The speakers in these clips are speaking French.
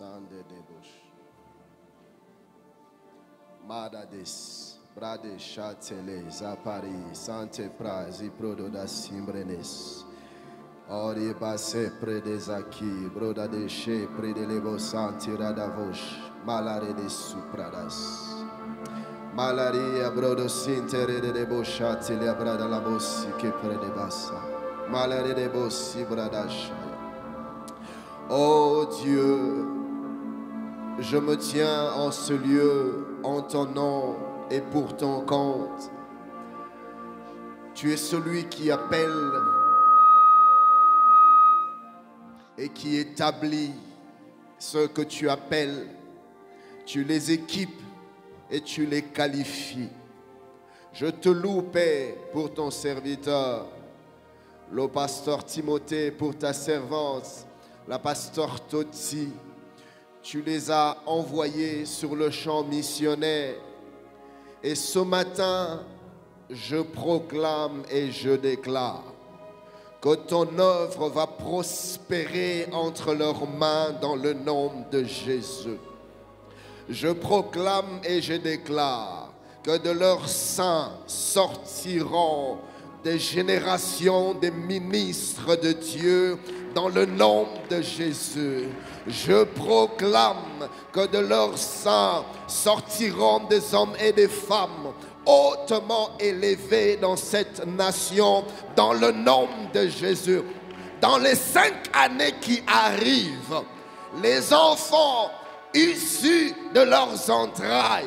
Sande debush. Madades, Brade Chatele, Zapari, Sante Praz, Prodo da Simbrenes. Ori basse predesaki, Broda de She, Predelebo Santi Radavosh, Malare de Supradas. Malaria, Brodo Sintere de Boshati, le Brada la Bossi, che predebassa. Malare de Bossi, Bradashaya. Oh Dieu, je me tiens en ce lieu, en ton nom et pour ton compte. Tu es celui qui appelle et qui établit ce que tu appelles. Tu les équipes et tu les qualifies. Je te loue, Père, pour ton serviteur, le pasteur Timothée, pour ta servante, la pasteur Toti. Tu les as envoyés sur le champ missionnaire. Et ce matin, je proclame et je déclare que ton œuvre va prospérer entre leurs mains dans le nom de Jésus. Je proclame et je déclare que de leur sein sortiront des générations de ministres de Dieu dans le nom de Jésus. Je proclame que de leur sein sortiront des hommes et des femmes hautement élevés dans cette nation dans le nom de Jésus. Dans les 5 années qui arrivent, les enfants issus de leurs entrailles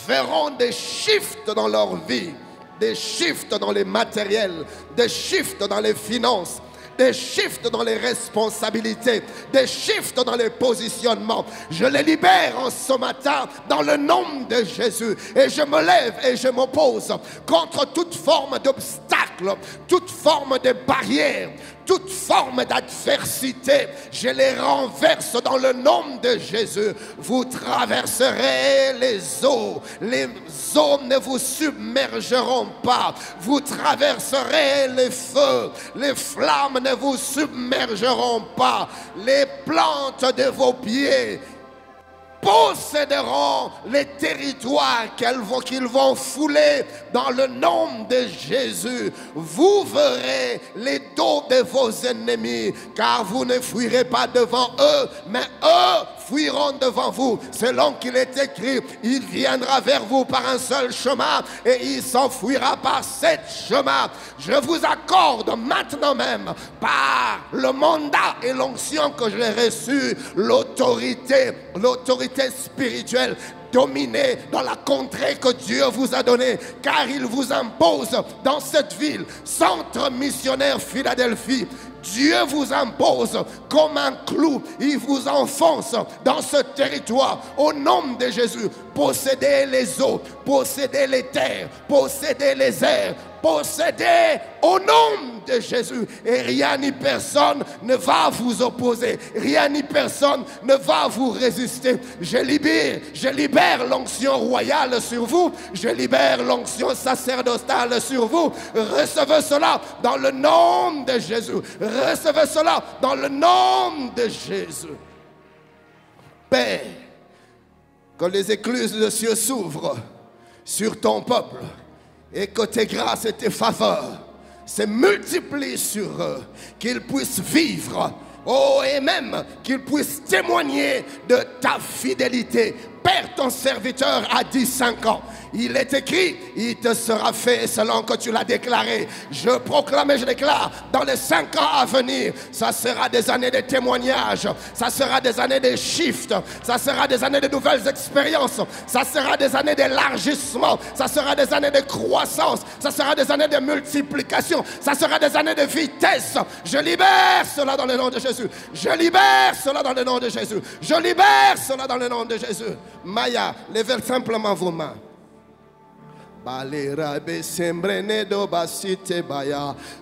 verront des shifts dans leur vie, des shifts dans les matériels, des shifts dans les finances, des shifts dans les responsabilités, des shifts dans les positionnements. Je les libère en ce matin dans le nom de Jésus. Et je me lève et je m'oppose contre toute forme d'obstacle, toute forme de barrière, toute forme d'adversité. Je les renverse dans le nom de Jésus. Vous traverserez les eaux ne vous submergeront pas. Vous traverserez les feux, les flammes ne vous submergeront pas. Les plantes de vos pieds posséderont les territoires qu'ils vont fouler dans le nom de Jésus. Vous verrez les dos de vos ennemis, car vous ne fuirez pas devant eux, mais eux fuiront devant vous. Selon qu'il est écrit, il viendra vers vous par un seul chemin et il s'enfuira par 7 chemins. Je vous accorde maintenant même, par le mandat et l'onction que j'ai reçu, l'autorité spirituelle, dominer dans la contrée que Dieu vous a donnée, car il vous impose dans cette ville, centre missionnaire Philadelphie. Dieu vous impose comme un clou, il vous enfonce dans ce territoire au nom de Jésus. Possédez les eaux, possédez les terres, possédez les airs, possédez au nom de Jésus. Et rien ni personne ne va vous opposer, rien ni personne ne va vous résister. Je libère l'onction royale sur vous, je libère l'onction sacerdotale sur vous. Recevez cela dans le nom de Jésus. Recevez cela dans le nom de Jésus. Père, que les écluses de cieux s'ouvrent sur ton peuple et que tes grâces et tes faveurs se multiplient sur eux, qu'ils puissent vivre, oh, et même qu'ils puissent témoigner de ta fidélité. Père, ton serviteur a dit 5 ans. Il est écrit, il te sera fait selon que tu l'as déclaré. Je proclame et je déclare, dans les 5 ans à venir, ça sera des années de témoignages, ça sera des années de shifts, ça sera des années de nouvelles expériences, ça sera des années d'élargissement, ça sera des années de croissance, ça sera des années de multiplication, ça sera des années de vitesse. Je libère cela dans le nom de Jésus. Je libère cela dans le nom de Jésus. Je libère cela dans le nom de Jésus. Maya, levez simplement vos mains.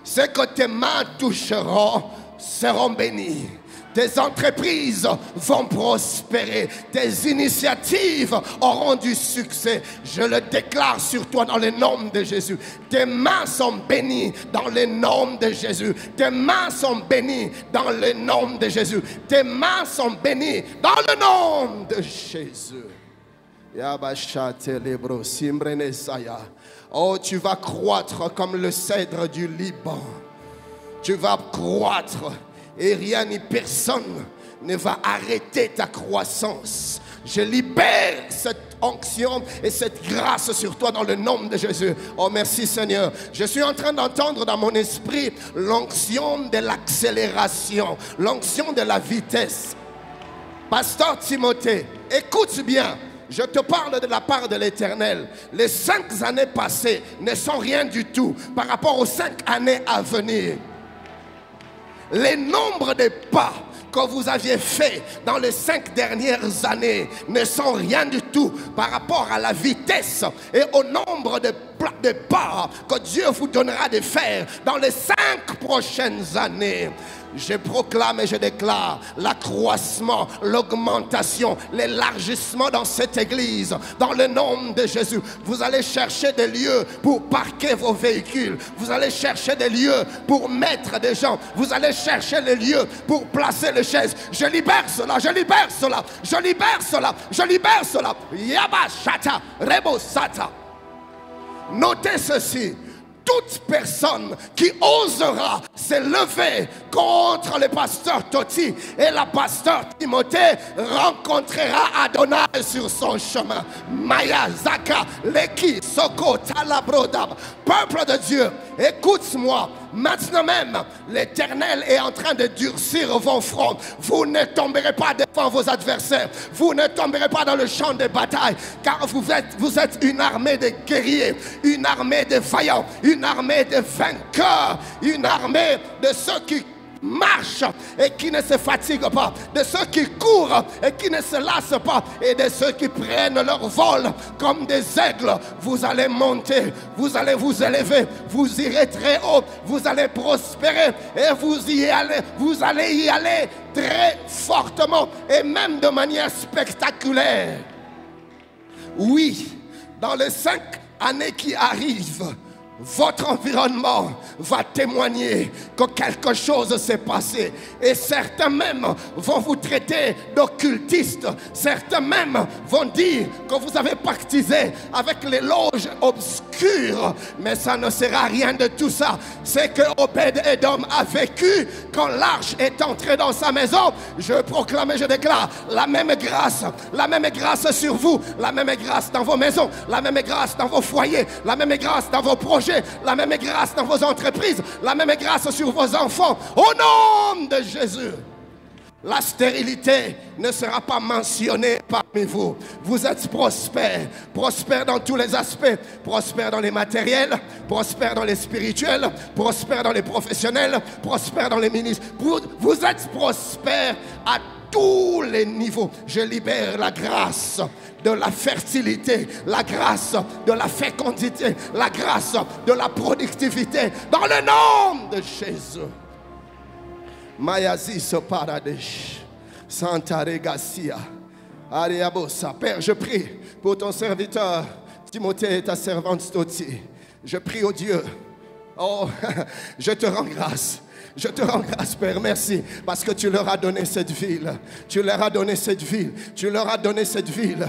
Ce que tes mains toucheront seront bénis. Tes entreprises vont prospérer. Tes initiatives auront du succès. Je le déclare sur toi dans le nom de Jésus. Tes mains sont bénies dans le nom de Jésus. Tes mains sont bénies dans le nom de Jésus. Tes mains sont bénies dans le nom de Jésus. Oh, tu vas croître comme le cèdre du Liban. Tu vas croître. Et rien ni personne ne va arrêter ta croissance. Je libère cette onction et cette grâce sur toi dans le nom de Jésus. Oh, merci Seigneur. Je suis en train d'entendre dans mon esprit l'onction de l'accélération, l'onction de la vitesse. Pasteur Timothée, écoute bien. Je te parle de la part de l'Éternel. Les 5 années passées ne sont rien du tout par rapport aux 5 années à venir. Les nombres de pas que vous aviez fait dans les 5 dernières années ne sont rien du tout par rapport à la vitesse et au nombre de pas que Dieu vous donnera de faire dans les 5 prochaines années. Je proclame et je déclare l'accroissement, l'augmentation, l'élargissement dans cette église. Dans le nom de Jésus, vous allez chercher des lieux pour parquer vos véhicules. Vous allez chercher des lieux pour mettre des gens. Vous allez chercher les lieux pour placer les chaises. Je libère cela, je libère cela, je libère cela, je libère cela. Yabashata, Rebosata. Notez ceci. Toute personne qui osera se lever contre le pasteur Toti et la pasteur Timothée rencontrera Adonai sur son chemin. Maya, Zaka, Leki, Soko, Talabrodab. Peuple de Dieu, écoute-moi. Maintenant même, l'Éternel est en train de durcir vos fronts. Vous ne tomberez pas devant vos adversaires. Vous ne tomberez pas dans le champ de bataille. Car vous êtes une armée de guerriers, une armée de vaillants, une armée de vainqueurs, une armée de ceux qui marchent et qui ne se fatiguent pas, de ceux qui courent et qui ne se lassent pas, et de ceux qui prennent leur vol comme des aigles. Vous allez monter, vous allez vous élever, vous irez très haut, vous allez prospérer et vous allez y aller très fortement et même de manière spectaculaire. Oui, dans les 5 années qui arrivent, votre environnement va témoigner que quelque chose s'est passé. Et certains même vont vous traiter d'occultistes. Certains même vont dire que vous avez pactisé avec les loges obscures. Mais ça ne sera rien de tout ça. C'est que Obed-Edom a vécu quand l'arche est entrée dans sa maison. Je proclame et je déclare la même grâce sur vous, la même grâce dans vos maisons, la même grâce dans vos foyers, la même grâce dans vos projets, la même grâce dans vos entreprises, la même grâce sur vos enfants. Au nom de Jésus, la stérilité ne sera pas mentionnée parmi vous. Vous êtes prospères, prospères dans tous les aspects, prospères dans les matériels, prospères dans les spirituels, prospères dans les professionnels, prospères dans les ministres. Vous êtes prospères à tous les niveaux. Je libère la grâce de la fertilité, la grâce de la fécondité, la grâce de la productivité dans le nom de Jésus. Mayazis Paradesh, Santa Regacia, Ariabosa. Père, je prie pour ton serviteur Timothée et ta servante Toti. Je prie au Dieu. Oh, je te rends grâce. Je te rends grâce, Père, merci, parce que tu leur as donné cette ville. Tu leur as donné cette ville. Tu leur as donné cette ville.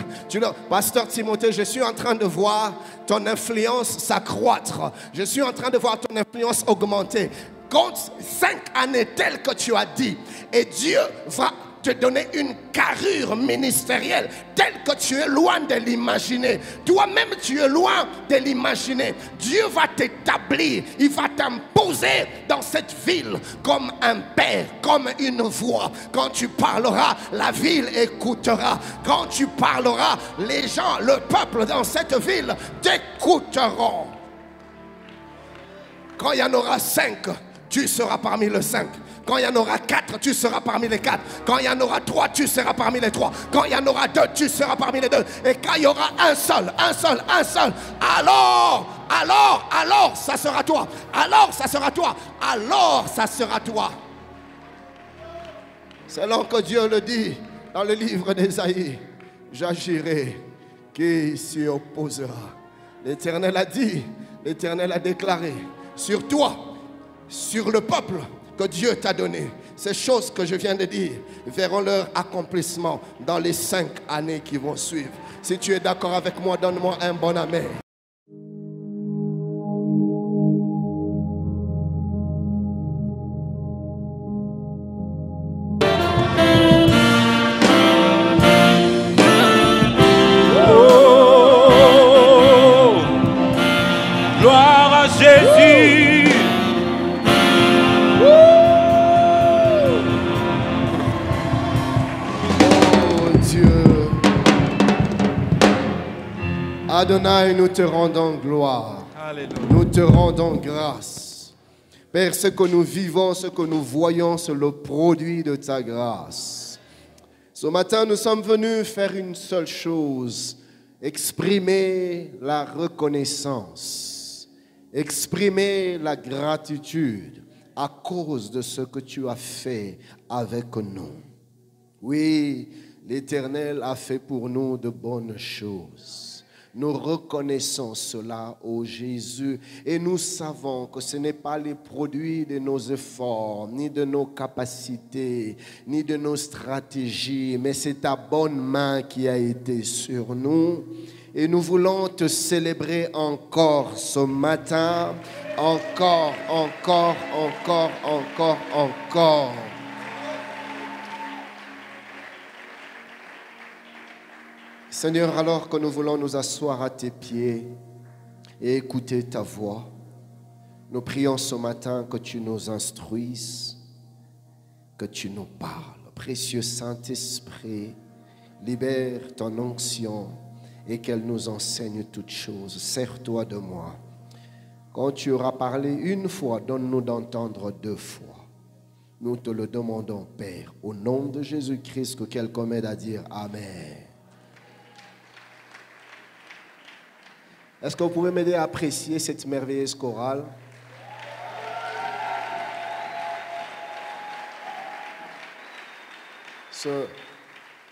Pasteur Timothée, je suis en train de voir ton influence s'accroître. Je suis en train de voir ton influence augmenter. Compte 5 années telles que tu as dit. Et Dieu va te donner une carrure ministérielle telle que tu es loin de l'imaginer. Toi-même, tu es loin de l'imaginer. Dieu va t'établir, il va t'imposer dans cette ville comme un père, comme une voix. Quand tu parleras, la ville écoutera. Quand tu parleras, les gens, le peuple dans cette ville t'écouteront. Quand il y en aura 5, tu seras parmi les 5. Quand il y en aura 4, tu seras parmi les 4. Quand il y en aura 3, tu seras parmi les 3. Quand il y en aura 2, tu seras parmi les 2. Et quand il y aura un seul, alors, ça sera toi. Alors, ça sera toi. Alors, ça sera toi. Selon que Dieu le dit dans le livre d'Ésaïe, j'agirai, qui s'y opposera? L'Éternel a dit, l'Éternel a déclaré, sur toi, sur le peuple que Dieu t'a donné, ces choses que je viens de dire verront leur accomplissement dans les 5 années qui vont suivre. Si tu es d'accord avec moi, donne-moi un bon amen. Jésus. Oh Dieu. Adonai, nous te rendons gloire. Alléluia. Nous te rendons grâce. Père, ce que nous vivons, ce que nous voyons, c'est le produit de ta grâce. Ce matin, nous sommes venus faire une seule chose, exprimer la reconnaissance. Exprimer la gratitude à cause de ce que tu as fait avec nous. Oui, l'Éternel a fait pour nous de bonnes choses. Nous reconnaissons cela, ô Jésus, et nous savons que ce n'est pas les produits de nos efforts, ni de nos capacités, ni de nos stratégies, mais c'est ta bonne main qui a été sur nous. Et nous voulons te célébrer encore ce matin, encore. Seigneur, alors que nous voulons nous asseoir à tes pieds et écouter ta voix, nous prions ce matin que tu nous instruises, que tu nous parles. Précieux Saint-Esprit, libère ton onction et qu'elle nous enseigne toutes choses. Sers-toi de moi. Quand tu auras parlé une fois, donne-nous d'entendre 2 fois. Nous te le demandons, Père, au nom de Jésus-Christ, que quelqu'un m'aide à dire Amen. Est-ce que vous pouvez m'aider à apprécier cette merveilleuse chorale?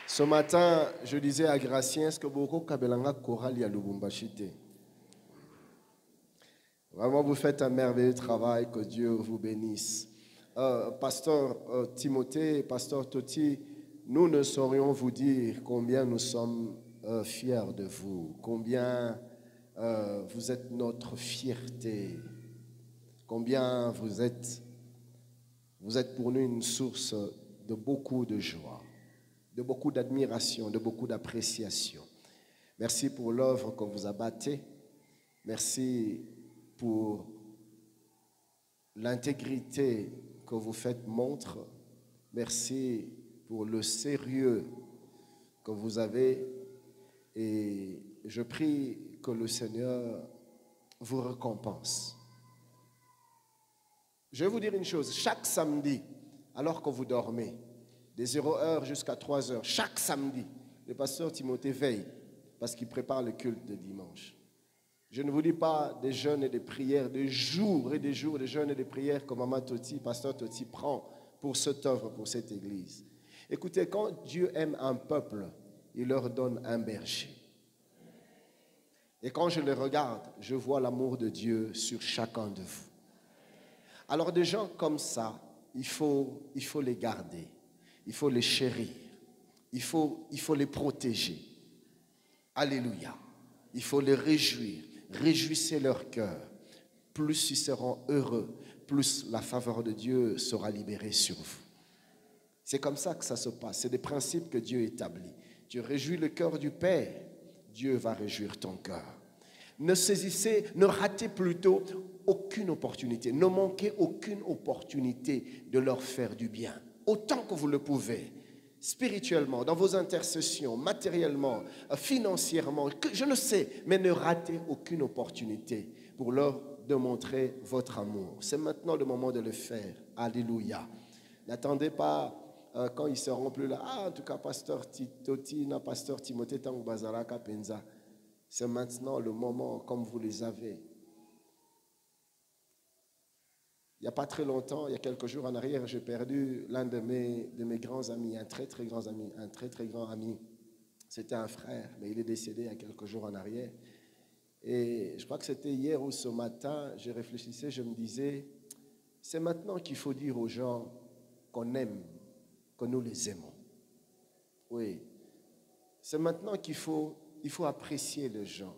Ce matin, je disais à Gracien, est-ce que beaucoup Kabelanga chorale y a Lubumbashi? Vraiment, vous faites un merveilleux travail, que Dieu vous bénisse. Pasteur Timothée, Pasteur Toti, nous ne saurions vous dire combien nous sommes fiers de vous, combien vous êtes notre fierté, combien vous êtes pour nous une source de beaucoup de joie, de beaucoup d'admiration, de beaucoup d'appréciation. Merci pour l'œuvre que vous abattez. Merci pour l'intégrité que vous faites montre. Merci pour le sérieux que vous avez. Et je prie que le Seigneur vous récompense. Je vais vous dire une chose. Chaque samedi, alors que vous dormez, de 0h jusqu'à 3h, chaque samedi, le pasteur Timothée veille parce qu'il prépare le culte de dimanche. Je ne vous dis pas des jeûnes et des prières, des jours et des jours de jeûnes et des prières que Maman Toti, Pasteur Toti prend pour cette œuvre, pour cette église. Écoutez, quand Dieu aime un peuple, il leur donne un berger. Et quand je les regarde, je vois l'amour de Dieu sur chacun de vous. Alors des gens comme ça, il faut les garder, il faut les chérir, il faut les protéger. Alléluia. Il faut les réjouir. Réjouissez leur cœur. Plus ils seront heureux, plus la faveur de Dieu sera libérée sur vous. C'est comme ça que ça se passe. C'est des principes que Dieu établit. Tu réjouis le cœur du Père, Dieu va réjouir ton cœur. Ne ratez plutôt aucune opportunité. Ne manquez aucune opportunité de leur faire du bien. Autant que vous le pouvez. Spirituellement, dans vos intercessions, matériellement, financièrement, je ne sais, mais ne ratez aucune opportunité pour leur démontrer votre amour. C'est maintenant le moment de le faire. Alléluia. N'attendez pas quand ils seront plus là. En tout cas, Pasteur Toti, Pasteur Timothée, Tango Bazaraka Penza. C'est maintenant le moment comme vous les avez. Il n'y a pas très longtemps, il y a quelques jours en arrière, j'ai perdu l'un de mes grands amis, un très très grand ami. C'était un frère, mais il est décédé il y a quelques jours en arrière. Et je crois que c'était hier ou ce matin, je réfléchissais, je me disais, c'est maintenant qu'il faut dire aux gens qu'on aime, que nous les aimons. Oui, c'est maintenant qu'il faut apprécier les gens.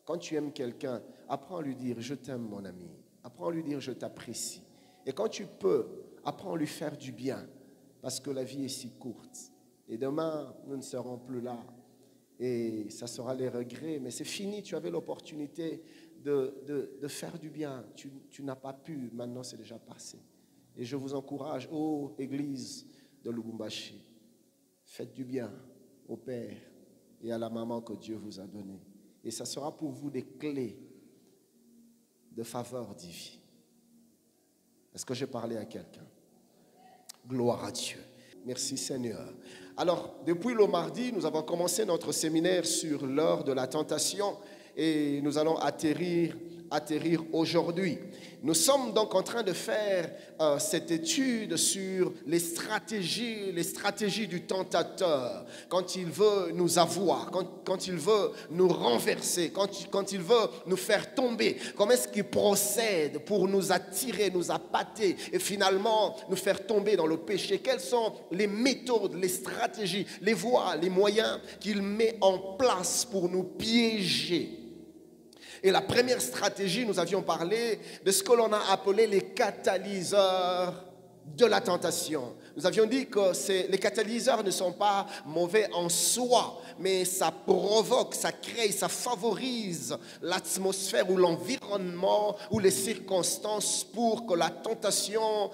Quand tu aimes quelqu'un, apprends à lui dire « je t'aime mon ami ». Apprends à lui dire « je t'apprécie ». Et quand tu peux, apprends à lui faire du bien, parce que la vie est si courte. Et demain, nous ne serons plus là. Et ça sera les regrets, mais c'est fini, tu avais l'opportunité de faire du bien. Tu n'as pas pu, maintenant c'est déjà passé. Et je vous encourage, ô Église de Lubumbashi, faites du bien au Père et à la maman que Dieu vous a donnée. Et ça sera pour vous des clés de faveur divine. Est-ce que j'ai parlé à quelqu'un? Gloire à Dieu. Merci Seigneur. Alors, depuis le mardi, nous avons commencé notre séminaire sur l'heure de la tentation et nous allons atterrir aujourd'hui. Nous sommes donc en train de faire cette étude sur les stratégies du tentateur quand il veut nous avoir, quand il veut nous renverser, quand il veut nous faire tomber. Comment est-ce qu'il procède pour nous attirer, nous appâter et finalement nous faire tomber dans le péché? Quelles sont les méthodes, les stratégies, les voies, les moyens qu'il met en place pour nous piéger? Et la première stratégie, nous avions parlé de ce que l'on a appelé les catalyseurs de la tentation. Nous avions dit que les catalyseurs ne sont pas mauvais en soi, mais ça provoque, ça crée, ça favorise l'atmosphère ou l'environnement ou les circonstances pour que la tentation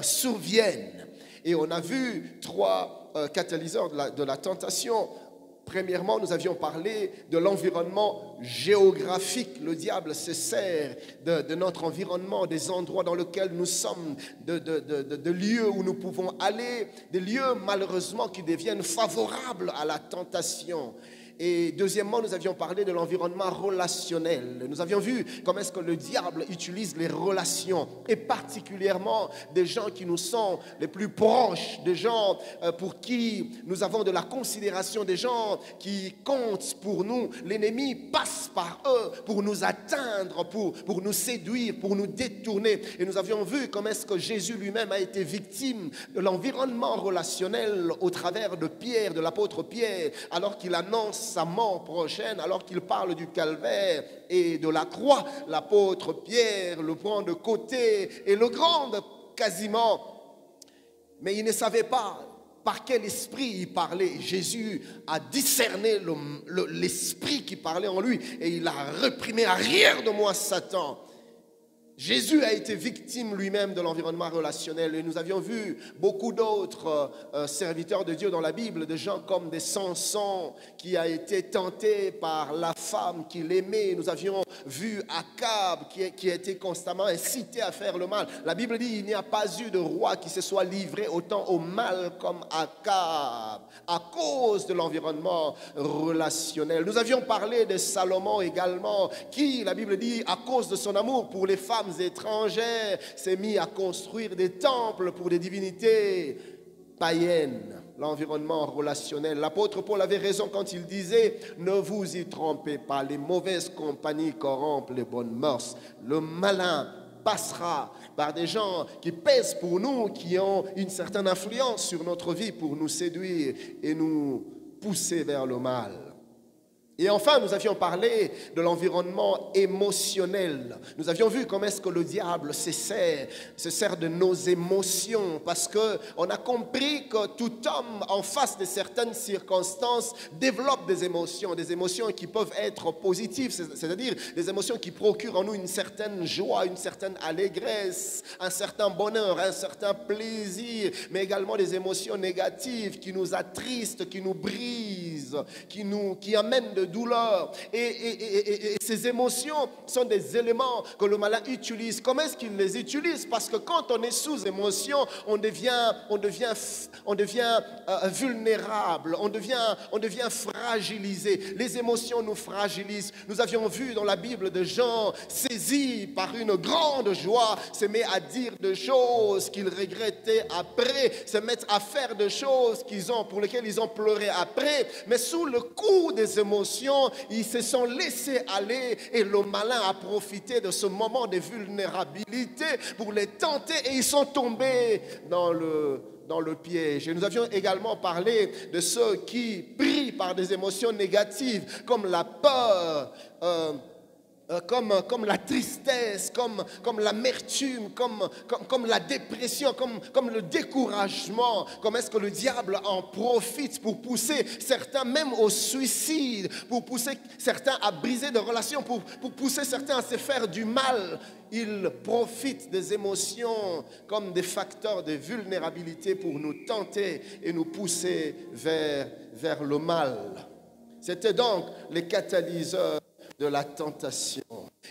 survienne. Et on a vu 3 catalyseurs de la tentation. Premièrement, nous avions parlé de l'environnement géographique. Le diable se sert de notre environnement, des endroits dans lesquels nous sommes, de lieux où nous pouvons aller, des lieux malheureusement qui deviennent favorables à la tentation. Et deuxièmement, nous avions parlé de l'environnement relationnel. Nous avions vu comment est-ce que le diable utilise les relations, et particulièrement des gens qui nous sont les plus proches, des gens pour qui nous avons de la considération, des gens qui comptent pour nous. L'ennemi passe par eux pour nous atteindre, pour nous séduire, pour nous détourner. Et nous avions vu comment est-ce que Jésus lui-même a été victime de l'environnement relationnel au travers de Pierre, de l'apôtre Pierre, alors qu'il annonce sa mort prochaine, alors qu'il parle du calvaire et de la croix. L'apôtre Pierre le prend de côté et le gronde quasiment, mais il ne savait pas par quel esprit il parlait. Jésus a discerné l'esprit qui parlait en lui et il a réprimé: arrière de moi Satan. Jésus a été victime lui-même de l'environnement relationnel et nous avions vu beaucoup d'autres serviteurs de Dieu dans la Bible, des gens comme des Samson qui a été tenté par la femme qu'il aimait. Nous avions vu Akab qui a été constamment incité à faire le mal. La Bible dit: il n'y a pas eu de roi qui se soit livré autant au mal comme Akab à cause de l'environnement relationnel. Nous avions parlé de Salomon également qui, la Bible dit, à cause de son amour pour les femmes étrangères, s'est mis à construire des temples pour des divinités païennes. L'environnement relationnel. L'apôtre Paul avait raison quand il disait: ne vous y trompez pas, les mauvaises compagnies corrompent les bonnes mœurs. Le malin passera par des gens qui pèsent pour nous, qui ont une certaine influence sur notre vie pour nous séduire et nous pousser vers le mal. Et enfin, nous avions parlé de l'environnement émotionnel. Nous avions vu comment est-ce que le diable se sert de nos émotions, parce qu'on a compris que tout homme, en face de certaines circonstances, développe des émotions qui peuvent être positives, c'est-à-dire des émotions qui procurent en nous une certaine joie, une certaine allégresse, un certain bonheur, un certain plaisir, mais également des émotions négatives qui nous attristent, qui nous brisent brisent, qui amènent de douleur. Et ces émotions sont des éléments que le malin utilise. Comment est-ce qu'il les utilise? Parce que quand on est sous émotion, on devient vulnérable, on devient fragilisé. Les émotions nous fragilisent. Nous avions vu dans la Bible de Jean, saisi par une grande joie, se met à dire de choses qu'il regrettait après, se mettre à faire de choses pour lesquelles ils ont pleuré après. Mais sous le coup des émotions, ils se sont laissés aller et le malin a profité de ce moment de vulnérabilité pour les tenter et ils sont tombés dans le piège. Et nous avions également parlé de ceux qui prient par des émotions négatives comme la peur, comme la tristesse, comme l'amertume, comme la dépression, comme le découragement. Comment est-ce que le diable en profite pour pousser certains même au suicide, pour pousser certains à briser des relations, pour pousser certains à se faire du mal. Il profite des émotions comme des facteurs de vulnérabilité pour nous tenter et nous pousser vers le mal. C'était donc les catalyseurs de la tentation.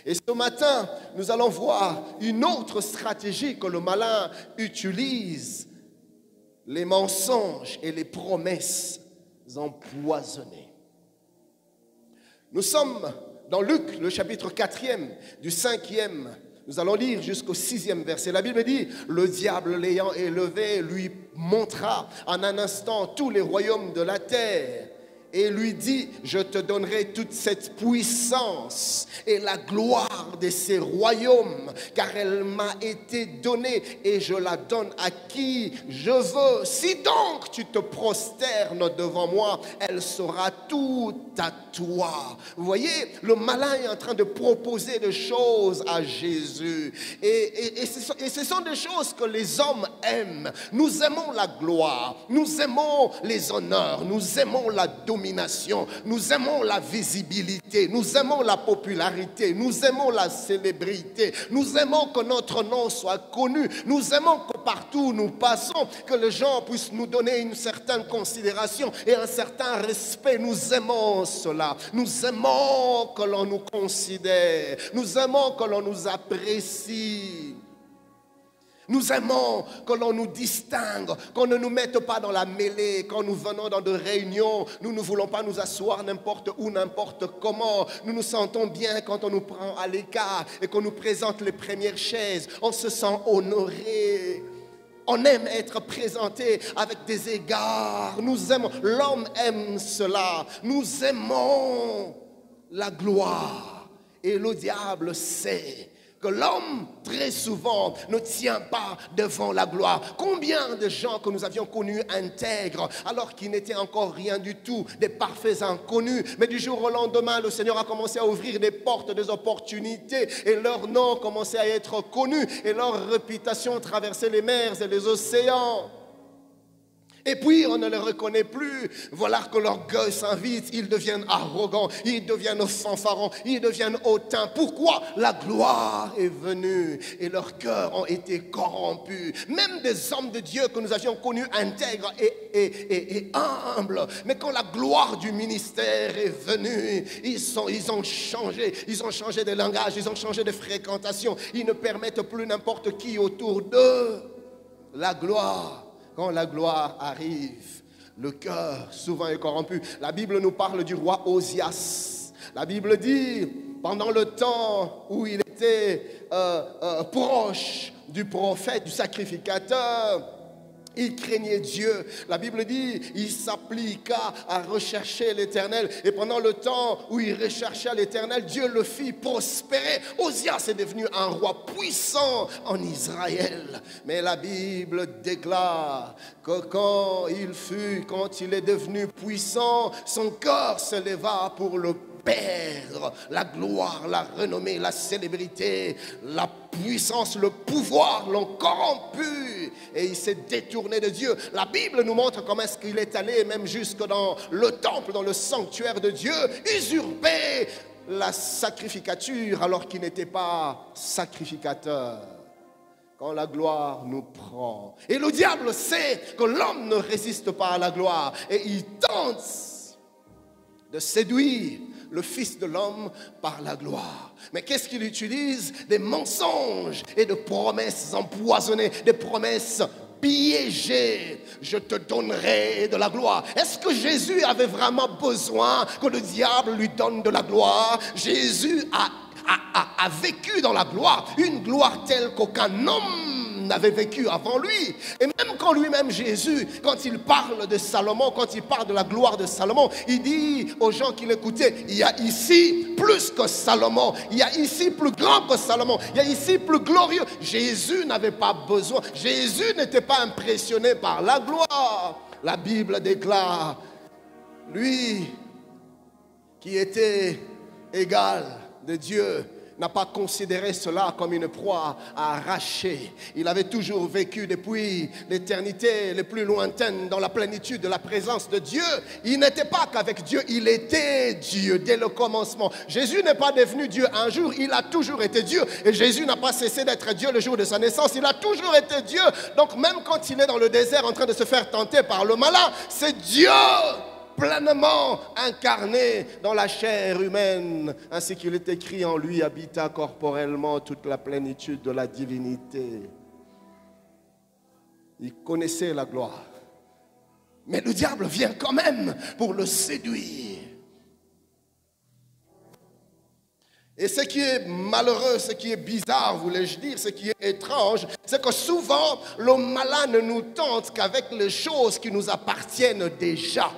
Et ce matin, nous allons voir une autre stratégie que le malin utilise, les mensonges et les promesses empoisonnées. Nous sommes dans Luc, le chapitre 4e, du 5e. Nous allons lire jusqu'au 6e verset. La Bible dit, le diable l'ayant élevé lui montra en un instant tous les royaumes de la terre. Et lui dit, je te donnerai toute cette puissance et la gloire de ces royaumes, car elle m'a été donnée et je la donne à qui je veux. Si donc tu te prosternes devant moi, elle sera toute à toi. Vous voyez, le malin est en train de proposer des choses à Jésus. Et ce sont des choses que les hommes aiment. Nous aimons la gloire, nous aimons les honneurs, nous aimons la domination. Nous aimons la visibilité, nous aimons la popularité, nous aimons la célébrité, nous aimons que notre nom soit connu, nous aimons que partout où nous passons, que les gens puissent nous donner une certaine considération et un certain respect. Nous aimons cela, nous aimons que l'on nous considère, nous aimons que l'on nous apprécie. Nous aimons que l'on nous distingue, qu'on ne nous mette pas dans la mêlée. Quand nous venons dans des réunions, nous ne voulons pas nous asseoir n'importe où, n'importe comment. Nous nous sentons bien quand on nous prend à l'écart et qu'on nous présente les premières chaises. On se sent honoré. On aime être présenté avec des égards. Nous aimons, l'homme aime cela. Nous aimons la gloire. Et le diable sait que l'homme, très souvent, ne tient pas devant la gloire. Combien de gens que nous avions connus intègres, alors qu'ils n'étaient encore rien du tout, des parfaits inconnus, mais du jour au lendemain, le Seigneur a commencé à ouvrir des portes, des opportunités, et leur nom commençait à être connu, et leur réputation traversait les mers et les océans. Et puis, on ne les reconnaît plus. Voilà que l'orgueil s'invite. Ils deviennent arrogants, ils deviennent fanfarons, ils deviennent hautains. Pourquoi? La gloire est venue et leurs cœurs ont été corrompus. Même des hommes de Dieu que nous avions connus intègres et humbles. Mais quand la gloire du ministère est venue, ils ont changé. Ils ont changé de langage, ils ont changé de fréquentation. Ils ne permettent plus n'importe qui autour d'eux. La gloire. Quand la gloire arrive, le cœur souvent est corrompu. La Bible nous parle du roi Osias. La Bible dit, pendant le temps où il était proche du prophète, du sacrificateur, il craignait Dieu. La Bible dit, il s'appliqua à rechercher l'Éternel. Et pendant le temps où il recherchait l'Éternel, Dieu le fit prospérer. Osias est devenu un roi puissant en Israël. Mais la Bible déclare que quand il est devenu puissant, son cœur se leva pour le perdre. La gloire, la renommée, la célébrité, la puissance, le pouvoir l'ont corrompu et il s'est détourné de Dieu. La Bible nous montre comment est-ce qu'il est allé même jusque dans le temple, dans le sanctuaire de Dieu, usurper la sacrificature alors qu'il n'était pas sacrificateur. Quand la gloire nous prend. Et le diable sait que l'homme ne résiste pas à la gloire et il tente de séduire le Fils de l'homme par la gloire. Mais qu'est-ce qu'il utilise? Des mensonges et de promesses empoisonnées, des promesses piégées. Je te donnerai de la gloire. Est-ce que Jésus avait vraiment besoin que le diable lui donne de la gloire? Jésus a vécu dans la gloire, une gloire telle qu'aucun homme n'avait vécu avant lui. Et même quand lui-même Jésus, quand il parle de Salomon, quand il parle de la gloire de Salomon, il dit aux gens qui l'écoutaient, il y a ici plus que Salomon, il y a ici plus grand que Salomon, il y a ici plus glorieux. Jésus n'avait pas besoin, Jésus n'était pas impressionné par la gloire. La Bible déclare, lui qui était égal de Dieu, n'a pas considéré cela comme une proie à arracher. Il avait toujours vécu depuis l'éternité les plus lointaines dans la plénitude de la présence de Dieu. Il n'était pas qu'avec Dieu, il était Dieu dès le commencement. Jésus n'est pas devenu Dieu un jour, il a toujours été Dieu. Et Jésus n'a pas cessé d'être Dieu le jour de sa naissance, il a toujours été Dieu. Donc même quand il est dans le désert en train de se faire tenter par le malin, c'est Dieu pleinement incarné dans la chair humaine, ainsi qu'il est écrit, en lui habita corporellement toute la plénitude de la divinité. Il connaissait la gloire, mais le diable vient quand même pour le séduire. Et ce qui est malheureux, ce qui est bizarre, voulais-je dire, ce qui est étrange, c'est que souvent le malin ne nous tente qu'avec les choses qui nous appartiennent déjà,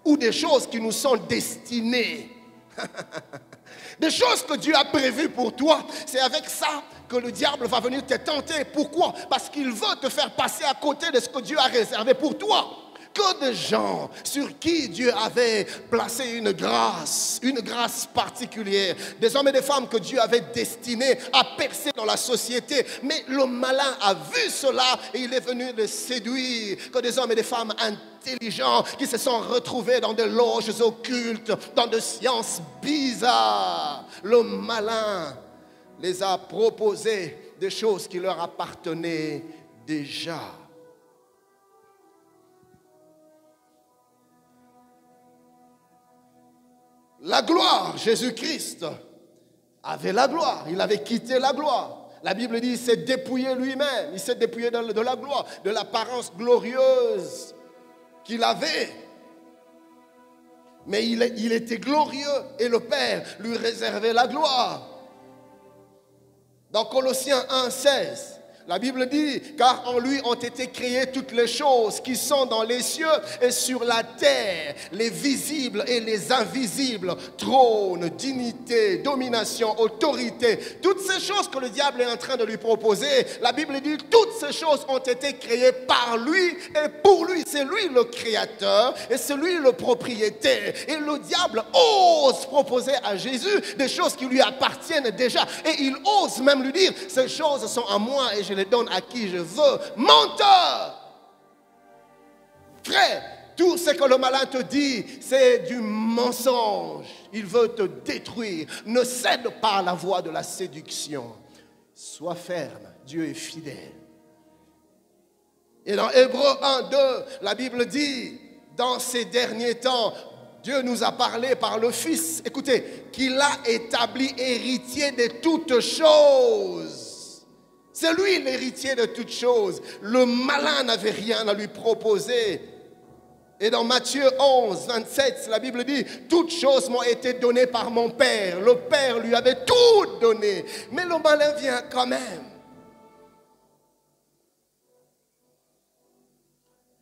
ou des choses qui nous sont destinées. Des choses que Dieu a prévues pour toi. C'est avec ça que le diable va venir te tenter. Pourquoi? Parce qu'il veut te faire passer à côté de ce que Dieu a réservé pour toi. Que de gens sur qui Dieu avait placé une grâce particulière. Des hommes et des femmes que Dieu avait destinés à percer dans la société. Mais le malin a vu cela et il est venu les séduire. Que des hommes et des femmes intelligents qui se sont retrouvés dans des loges occultes, dans des sciences bizarres. Le malin les a proposé des choses qui leur appartenaient déjà. La gloire, Jésus-Christ avait la gloire, il avait quitté la gloire. La Bible dit qu'il s'est dépouillé lui-même, il s'est dépouillé de la gloire, de l'apparence glorieuse qu'il avait. Mais il était glorieux et le Père lui réservait la gloire. Dans Colossiens 1,16, la Bible dit, car en lui ont été créées toutes les choses qui sont dans les cieux et sur la terre, les visibles et les invisibles, trône, dignité, domination, autorité, toutes ces choses que le diable est en train de lui proposer, la Bible dit, toutes ces choses ont été créées par lui et pour lui. C'est lui le créateur et c'est lui le propriétaire. Et le diable ose proposer à Jésus des choses qui lui appartiennent déjà. Et il ose même lui dire, ces choses sont à moi et je les donne à qui je veux. Menteur! Frère, tout ce que le malin te dit, c'est du mensonge. Il veut te détruire. Ne cède pas à la voie de la séduction. Sois ferme, Dieu est fidèle. Et dans Hébreux 1:2, la Bible dit, dans ces derniers temps, Dieu nous a parlé par le Fils, écoutez, qu'il a établi héritier de toutes choses. C'est lui l'héritier de toutes choses. Le malin n'avait rien à lui proposer. Et dans Matthieu 11:27, la Bible dit, toutes choses m'ont été données par mon Père. Le Père lui avait tout donné. Mais le malin vient quand même.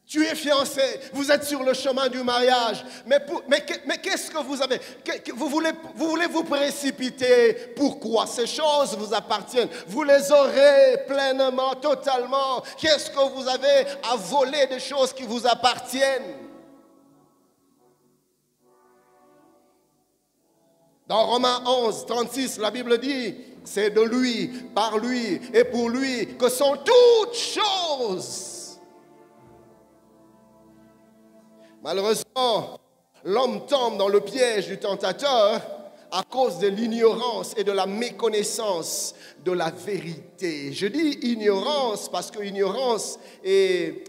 Tu es fiancé, vous êtes sur le chemin du mariage, mais qu'est-ce que vous avez? Vous voulez vous précipiter. Pourquoi? Ces choses vous appartiennent. Vous les aurez pleinement, totalement. Qu'est-ce que vous avez à voler des choses qui vous appartiennent? Dans Romains 11:36, la Bible dit, c'est de lui, par lui et pour lui que sont toutes choses. Malheureusement, l'homme tombe dans le piège du tentateur à cause de l'ignorance et de la méconnaissance de la vérité. Je dis ignorance parce que ignorance est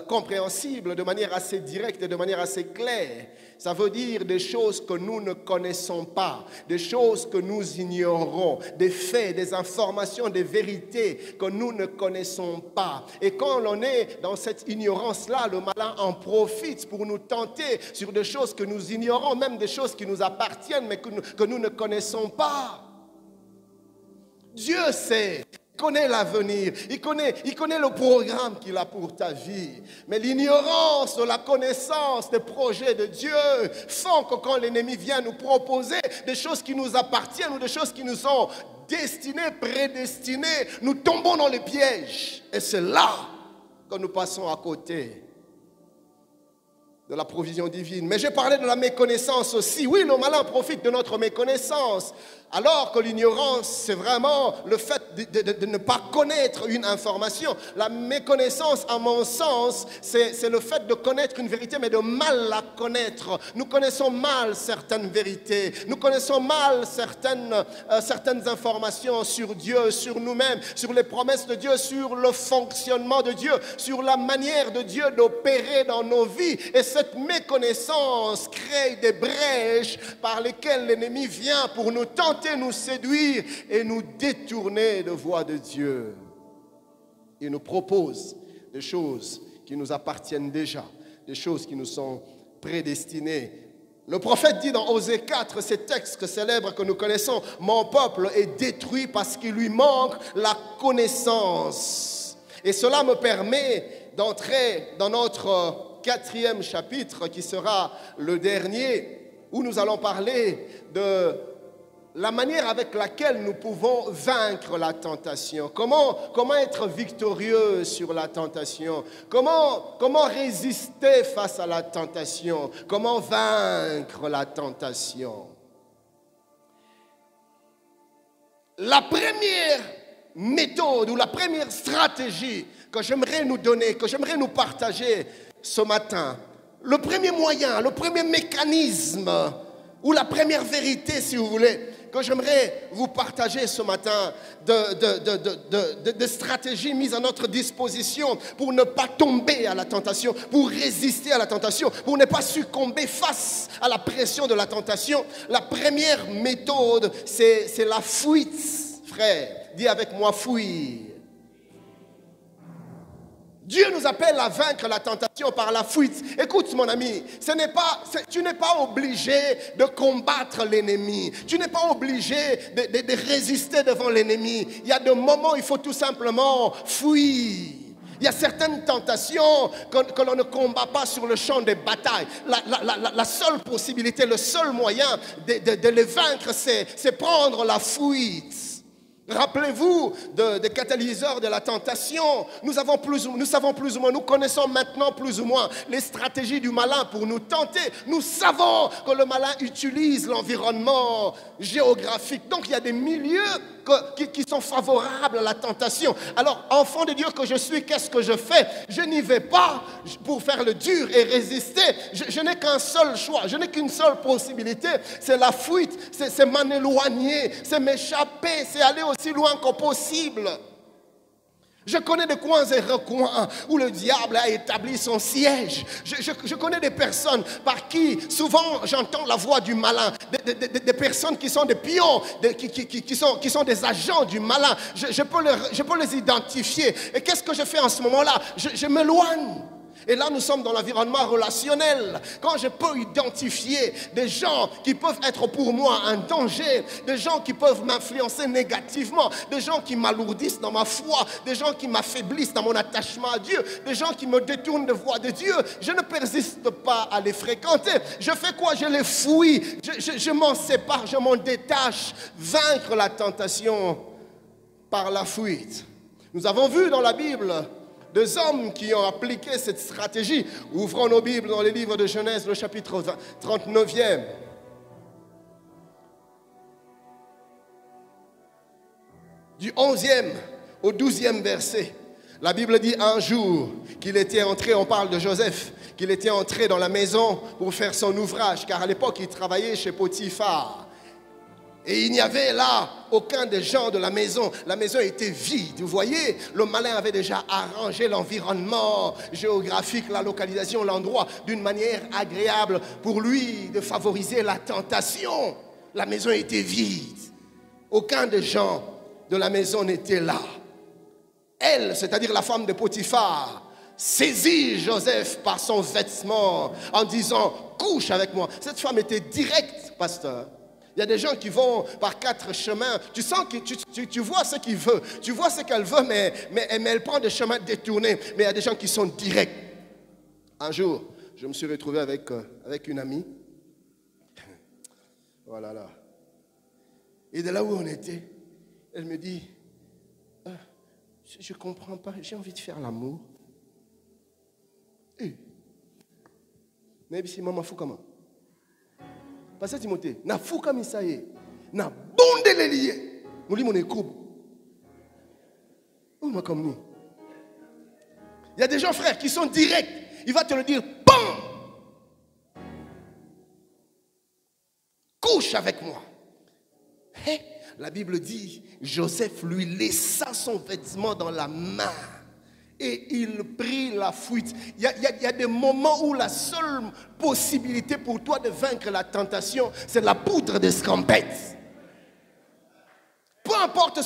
compréhensible, de manière assez directe et de manière assez claire. Ça veut dire des choses que nous ne connaissons pas, des choses que nous ignorons, des faits, des informations, des vérités que nous ne connaissons pas. Et quand on est dans cette ignorance-là, le malin en profite pour nous tenter sur des choses que nous ignorons, même des choses qui nous appartiennent mais que nous ne connaissons pas. Dieu sait. Il connaît l'avenir, il connaît le programme qu'il a pour ta vie. Mais l'ignorance de la connaissance des projets de Dieu font que quand l'ennemi vient nous proposer des choses qui nous appartiennent ou des choses qui nous sont destinées, prédestinées, nous tombons dans les pièges. Et c'est là que nous passons à côté de la provision divine. Mais j'ai parlé de la méconnaissance aussi. Oui, le malin profite de notre méconnaissance. Alors que l'ignorance, c'est vraiment le fait de ne pas connaître une information. La méconnaissance, à mon sens, c'est le fait de connaître une vérité, mais de mal la connaître. Nous connaissons mal certaines vérités. Nous connaissons mal certaines informations sur Dieu, sur nous-mêmes, sur les promesses de Dieu, sur le fonctionnement de Dieu, sur la manière de Dieu d'opérer dans nos vies. Et cette méconnaissance crée des brèches par lesquelles l'ennemi vient pour nous tenter, nous séduire et nous détourner de voie de Dieu. Il nous propose des choses qui nous appartiennent déjà, des choses qui nous sont prédestinées. Le prophète dit dans Osée 4, ces textes célèbres que nous connaissons, « Mon peuple est détruit parce qu'il lui manque la connaissance. » Et cela me permet d'entrer dans notre 4e chapitre qui sera le dernier, où nous allons parler de la manière avec laquelle nous pouvons vaincre la tentation. Comment être victorieux sur la tentation? Comment résister face à la tentation? Comment vaincre la tentation? La première méthode ou la première stratégie que j'aimerais nous donner, que j'aimerais nous partager ce matin, le premier moyen, le premier mécanisme ou la première vérité, si vous voulez, que j'aimerais vous partager ce matin de stratégies mises à notre disposition pour ne pas tomber à la tentation, pour résister à la tentation, pour ne pas succomber face à la pression de la tentation. La première méthode, c'est la fuite, frère. Dis avec moi, fuir. Dieu nous appelle à vaincre la tentation par la fuite. Écoute mon ami, tu n'es pas obligé de combattre l'ennemi. Tu n'es pas obligé de résister devant l'ennemi. Il y a des moments où il faut tout simplement fuir. Il y a certaines tentations que l'on ne combat pas sur le champ des batailles. La seule possibilité, le seul moyen de les vaincre, c'est prendre la fuite. Rappelez-vous des catalyseurs de la tentation. Nous savons plus ou moins, nous connaissons maintenant plus ou moins les stratégies du malin pour nous tenter. Nous savons que le malin utilise l'environnement géographique. Donc il y a des milieux qui sont favorables à la tentation. Alors, enfant de Dieu que je suis, qu'est-ce que je fais? Je n'y vais pas pour faire le dur et résister. Je n'ai qu'un seul choix, je n'ai qu'une seule possibilité, c'est la fuite, c'est m'en éloigner, c'est m'échapper, c'est aller aussi loin que possible. Je connais des coins et recoins où le diable a établi son siège. Je connais des personnes par qui souvent j'entends la voix du malin, des personnes qui sont des pions, qui sont des agents du malin. Je peux les identifier. Et qu'est-ce que je fais en ce moment-là? Je m'éloigne. Et là, nous sommes dans l'environnement relationnel. Quand je peux identifier des gens qui peuvent être pour moi un danger, des gens qui peuvent m'influencer négativement, des gens qui m'alourdissent dans ma foi, des gens qui m'affaiblissent dans mon attachement à Dieu, des gens qui me détournent de voie de Dieu, je ne persiste pas à les fréquenter. Je fais quoi? Je les fouille. Je m'en sépare, je m'en détache. Vaincre la tentation par la fuite. Nous avons vu dans la Bible des hommes qui ont appliqué cette stratégie. Ouvrons nos Bibles dans les livres de Genèse, le chapitre 39e. Du 11e au 12e verset. La Bible dit un jour qu'il était entré, on parle de Joseph, qu'il était entré dans la maison pour faire son ouvrage, car à l'époque il travaillait chez Potiphar. Et il n'y avait là aucun des gens de la maison. La maison était vide. Vous voyez, le malin avait déjà arrangé l'environnement géographique, la localisation, l'endroit, d'une manière agréable pour lui de favoriser la tentation. La maison était vide. Aucun des gens de la maison n'était là. Elle, c'est-à-dire la femme de Potiphar, saisit Joseph par son vêtement en disant « couche avec moi ». Cette femme était directe, pasteur. Il y a des gens qui vont par 4 chemins. Tu sens que tu vois ce qu'il veut. Tu vois ce qu'elle veut, mais elle prend des chemins détournés. Mais il y a des gens qui sont directs. Un jour, je me suis retrouvé avec une amie. Voilà là. Et de là où on était, elle me dit, je ne comprends pas, j'ai envie de faire l'amour. Mais si maman fou comment? Parce que Timothée, na fou comme ça y est, na bondé les liés. Nous lui mon écoute. Où m'a comme nous? Il y a des gens, frères, qui sont directs. Il va te le dire, BAM! Couche avec moi. Hey, la Bible dit, Joseph lui laissa son vêtement dans la main. Et il prit la fuite. Il y a des moments où la seule possibilité pour toi de vaincre la tentation, c'est la poudre d'escampette. Peu importe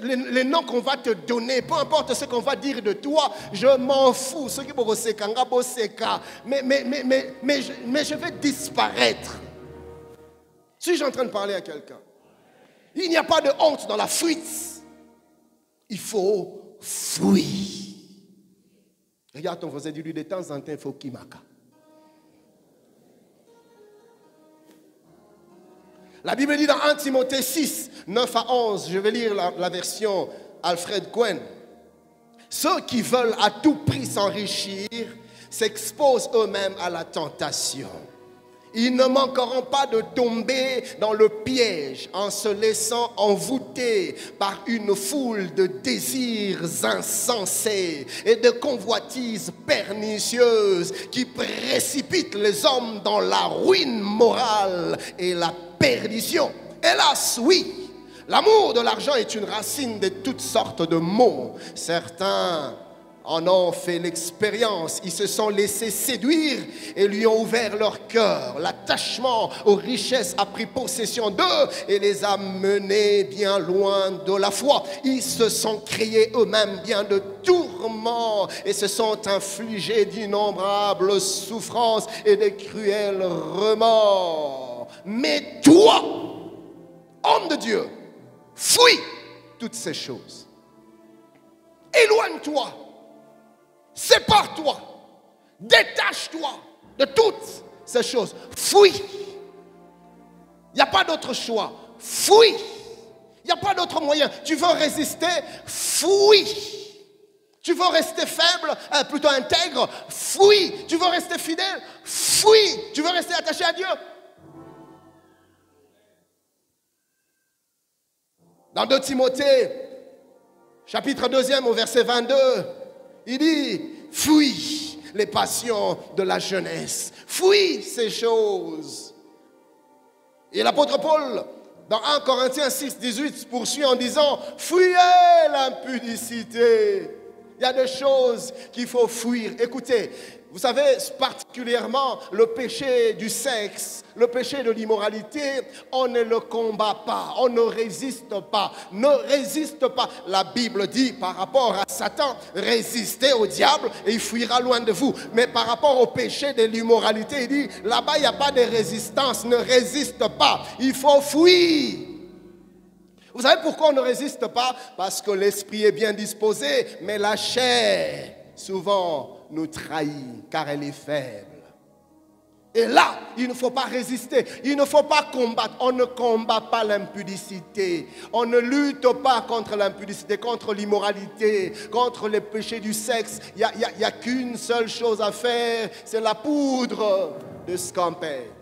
les noms qu'on va te donner, peu importe ce qu'on va dire de toi, je m'en fous. Mais je vais disparaître. Suis-je en train de parler à quelqu'un? Il n'y a pas de honte dans la fuite. Il faut fuir. Regarde ton voisin, dis-lui de temps en temps, il faut qu'il marque. La Bible dit dans 1 Timothée 6, 9 à 11, je vais lire la version Alfred Cohen. Ceux qui veulent à tout prix s'enrichir s'exposent eux-mêmes à la tentation. Ils ne manqueront pas de tomber dans le piège en se laissant envoûter par une foule de désirs insensés et de convoitises pernicieuses qui précipitent les hommes dans la ruine morale et la perdition. Hélas, oui, l'amour de l'argent est une racine de toutes sortes de maux. Certains en ont fait l'expérience, ils se sont laissés séduire et lui ont ouvert leur cœur. L'attachement aux richesses a pris possession d'eux et les a menés bien loin de la foi. Ils se sont créés eux-mêmes bien de tourments et se sont infligés d'innombrables souffrances et de cruels remords. Mais toi, homme de Dieu, fuis toutes ces choses. Éloigne-toi. Sépare-toi, détache-toi de toutes ces choses. Fuis. Il n'y a pas d'autre choix. Fuis. Il n'y a pas d'autre moyen. Tu veux résister? Fuis. Tu veux rester faible, plutôt intègre? Fuis. Tu veux rester fidèle? Fuis. Tu veux rester attaché à Dieu? Dans 2 Timothée, chapitre 2 au verset 22, il dit, fuis les passions de la jeunesse. Fuis ces choses. Et l'apôtre Paul, dans 1 Corinthiens 6, 18, poursuit en disant, fuyez l'impudicité. Il y a des choses qu'il faut fuir. Écoutez, vous savez, particulièrement le péché du sexe, le péché de l'immoralité, on ne le combat pas, on ne résiste pas. Ne résiste pas. La Bible dit par rapport à Satan, résistez au diable et il fuira loin de vous. Mais par rapport au péché de l'immoralité, il dit, là-bas, il n'y a pas de résistance, ne résiste pas. Il faut fuir. Vous savez pourquoi on ne résiste pas? Parce que l'esprit est bien disposé, mais la chair, souvent, nous trahit, car elle est faible. Et là, il ne faut pas résister, il ne faut pas combattre. On ne combat pas l'impudicité. On ne lutte pas contre l'impudicité, contre l'immoralité, contre les péchés du sexe. Il n'y a qu'une seule chose à faire, c'est la poudre de scampette.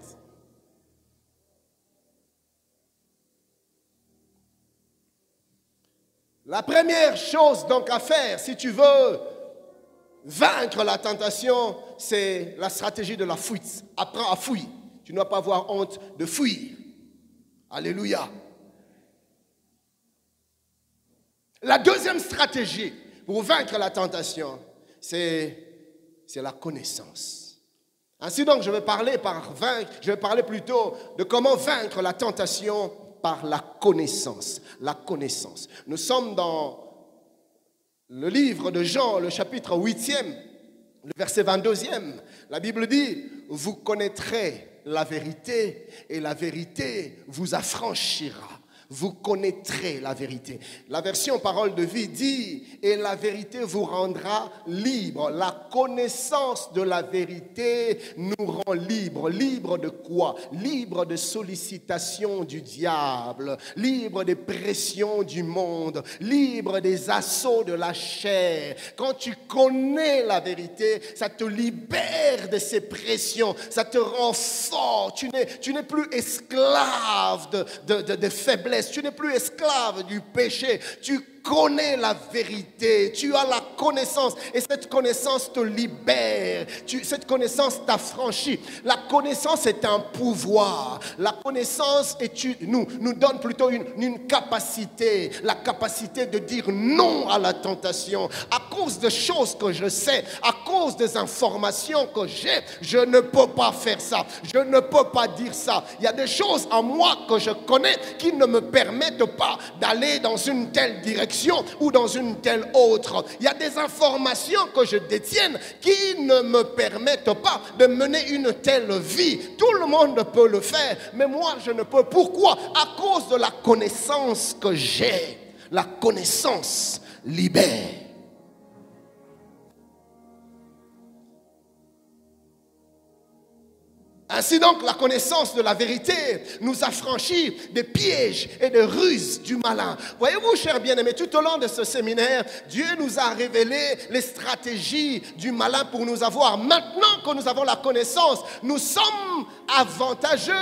La première chose donc à faire, si tu veux vaincre la tentation, c'est la stratégie de la fuite. Apprends à fuir. Tu ne dois pas avoir honte de fuir. Alléluia. La deuxième stratégie pour vaincre la tentation, c'est la connaissance. Ainsi donc, je vais parler plutôt de comment vaincre la tentation par la connaissance. La connaissance. Nous sommes dans le livre de Jean, le chapitre 8e, le verset 22e. La Bible dit, vous connaîtrez la vérité et la vérité vous affranchira. Vous connaîtrez la vérité. La version Parole de vie dit, et la vérité vous rendra libre. La connaissance de la vérité nous rend libres. Libre de quoi? Libre de sollicitations du diable, libre des pressions du monde, libre des assauts de la chair. Quand tu connais la vérité, ça te libère de ces pressions, ça te rend fort. Tu n'es plus esclave de faiblesse. Tu n'es plus esclave du péché. Tu connais la vérité. Tu as la connaissance. Et cette connaissance te libère. Cette connaissance t'affranchit. La connaissance est un pouvoir. La connaissance nous donne plutôt une capacité. La capacité de dire non à la tentation. À cause de choses que je sais, à cause des informations que j'ai, je ne peux pas faire ça. Je ne peux pas dire ça. Il y a des choses en moi que je connais qui ne me permettent pas d'aller dans une telle direction ou dans une telle autre. Il y a des informations que je détiens qui ne me permettent pas de mener une telle vie. Tout le monde peut le faire, mais moi je ne peux. Pourquoi? À cause de la connaissance que j'ai. La connaissance libère. Ainsi donc, la connaissance de la vérité nous affranchit des pièges et des ruses du malin. Voyez-vous, chers bien-aimés, tout au long de ce séminaire, Dieu nous a révélé les stratégies du malin pour nous avoir. Maintenant que nous avons la connaissance, nous sommes avantageux.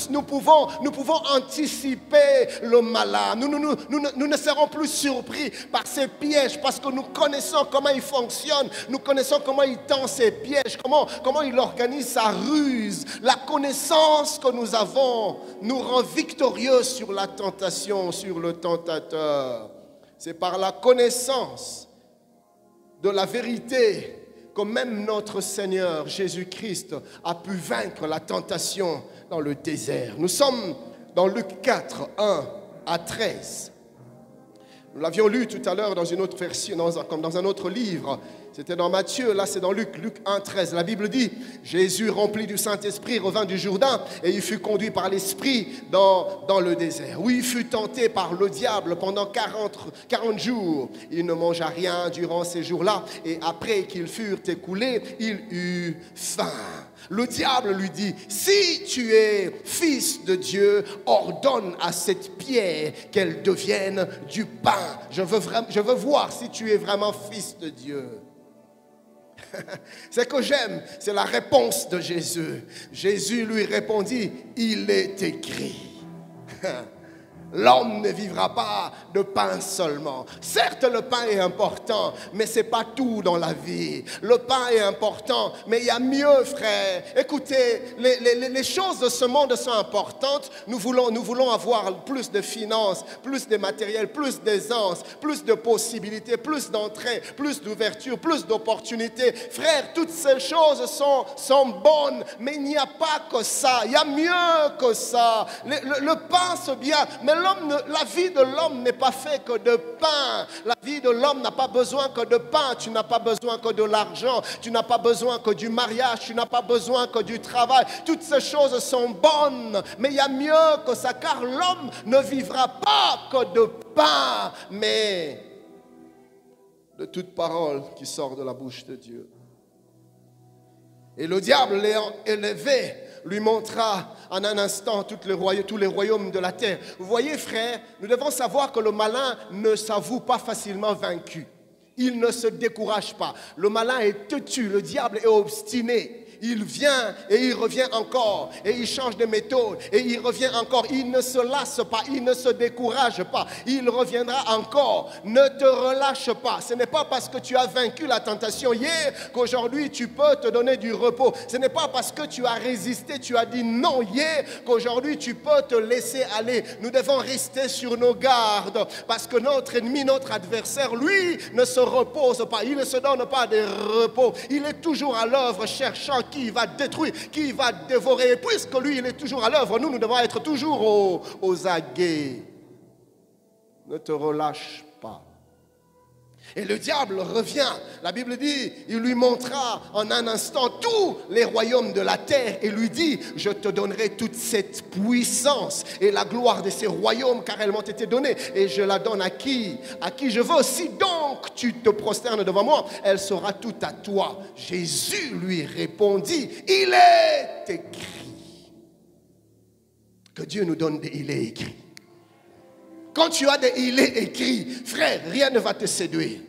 Nous pouvons anticiper le malin. Nous ne serons plus surpris par ces pièges parce que nous connaissons comment il fonctionne. Nous connaissons comment il tend ses pièges, comment il organise sa ruse. La connaissance que nous avons nous rend victorieux sur la tentation, sur le tentateur. C'est par la connaissance de la vérité que même notre Seigneur Jésus-Christ a pu vaincre la tentation dans le désert. Nous sommes dans Luc 4, 1 à 13. Nous l'avions lu tout à l'heure dans une autre version, comme dans un autre livre. C'était dans Matthieu, là c'est dans Luc 1, 13. La Bible dit, Jésus rempli du Saint-Esprit revint du Jourdain et il fut conduit par l'Esprit dans le désert. Oui, il fut tenté par le diable pendant 40 jours. Il ne mangea rien durant ces jours-là et après qu'ils furent écoulés, il eut faim. Le diable lui dit, si tu es fils de Dieu, ordonne à cette pierre qu'elle devienne du pain. Je veux voir si tu es vraiment fils de Dieu. Ce que j'aime, c'est la réponse de Jésus. Jésus lui répondit, il est écrit. L'homme ne vivra pas de pain seulement. Certes, le pain est important, mais ce n'est pas tout dans la vie. Le pain est important, mais il y a mieux, frère. Écoutez, les choses de ce monde sont importantes. Nous voulons avoir plus de finances, plus de matériel, plus d'aisance, plus de possibilités, plus d'entrées, plus d'ouverture, plus d'opportunités. Frère, toutes ces choses sont bonnes, mais il n'y a pas que ça. Il y a mieux que ça. Le pain, c'est bien, mais la vie de l'homme n'est pas faite que de pain. La vie de l'homme n'a pas besoin que de pain. Tu n'as pas besoin que de l'argent. Tu n'as pas besoin que du mariage. Tu n'as pas besoin que du travail. Toutes ces choses sont bonnes. Mais il y a mieux que ça, car l'homme ne vivra pas que de pain, mais de toute parole qui sort de la bouche de Dieu. Et le diable, l'ayant élevé, lui montra en un instant tous les royaumes de la terre. Vous voyez, frère, nous devons savoir que le malin ne s'avoue pas facilement vaincu. Il ne se décourage pas. Le malin est têtu, le diable est obstiné. il vient et il revient encore. Et il change de méthode et il revient encore. Il ne se lasse pas, il ne se décourage pas. Il reviendra encore. Ne te relâche pas. Ce n'est pas parce que tu as vaincu la tentation hier qu'aujourd'hui tu peux te donner du repos. Ce n'est pas parce que tu as résisté, tu as dit non hier qu'aujourd'hui tu peux te laisser aller. Nous devons rester sur nos gardes parce que notre ennemi, notre adversaire, lui, ne se repose pas. Il ne se donne pas de repos. Il est toujours à l'œuvre cherchant qui va détruire, qui va dévorer. Et puisque lui, il est toujours à l'œuvre, nous devons être toujours aux aguets. Ne te relâche pas. Et le diable revient. La Bible dit, il lui montra en un instant tous les royaumes de la terre et lui dit, je te donnerai toute cette puissance et la gloire de ces royaumes car elles m'ont été données et je la donne à qui je veux. Si donc tu te prosternes devant moi, elle sera toute à toi. Jésus lui répondit, il est écrit. Que Dieu nous donne des il est écrit. Quand tu as des il est écrit, frère, rien ne va te séduire.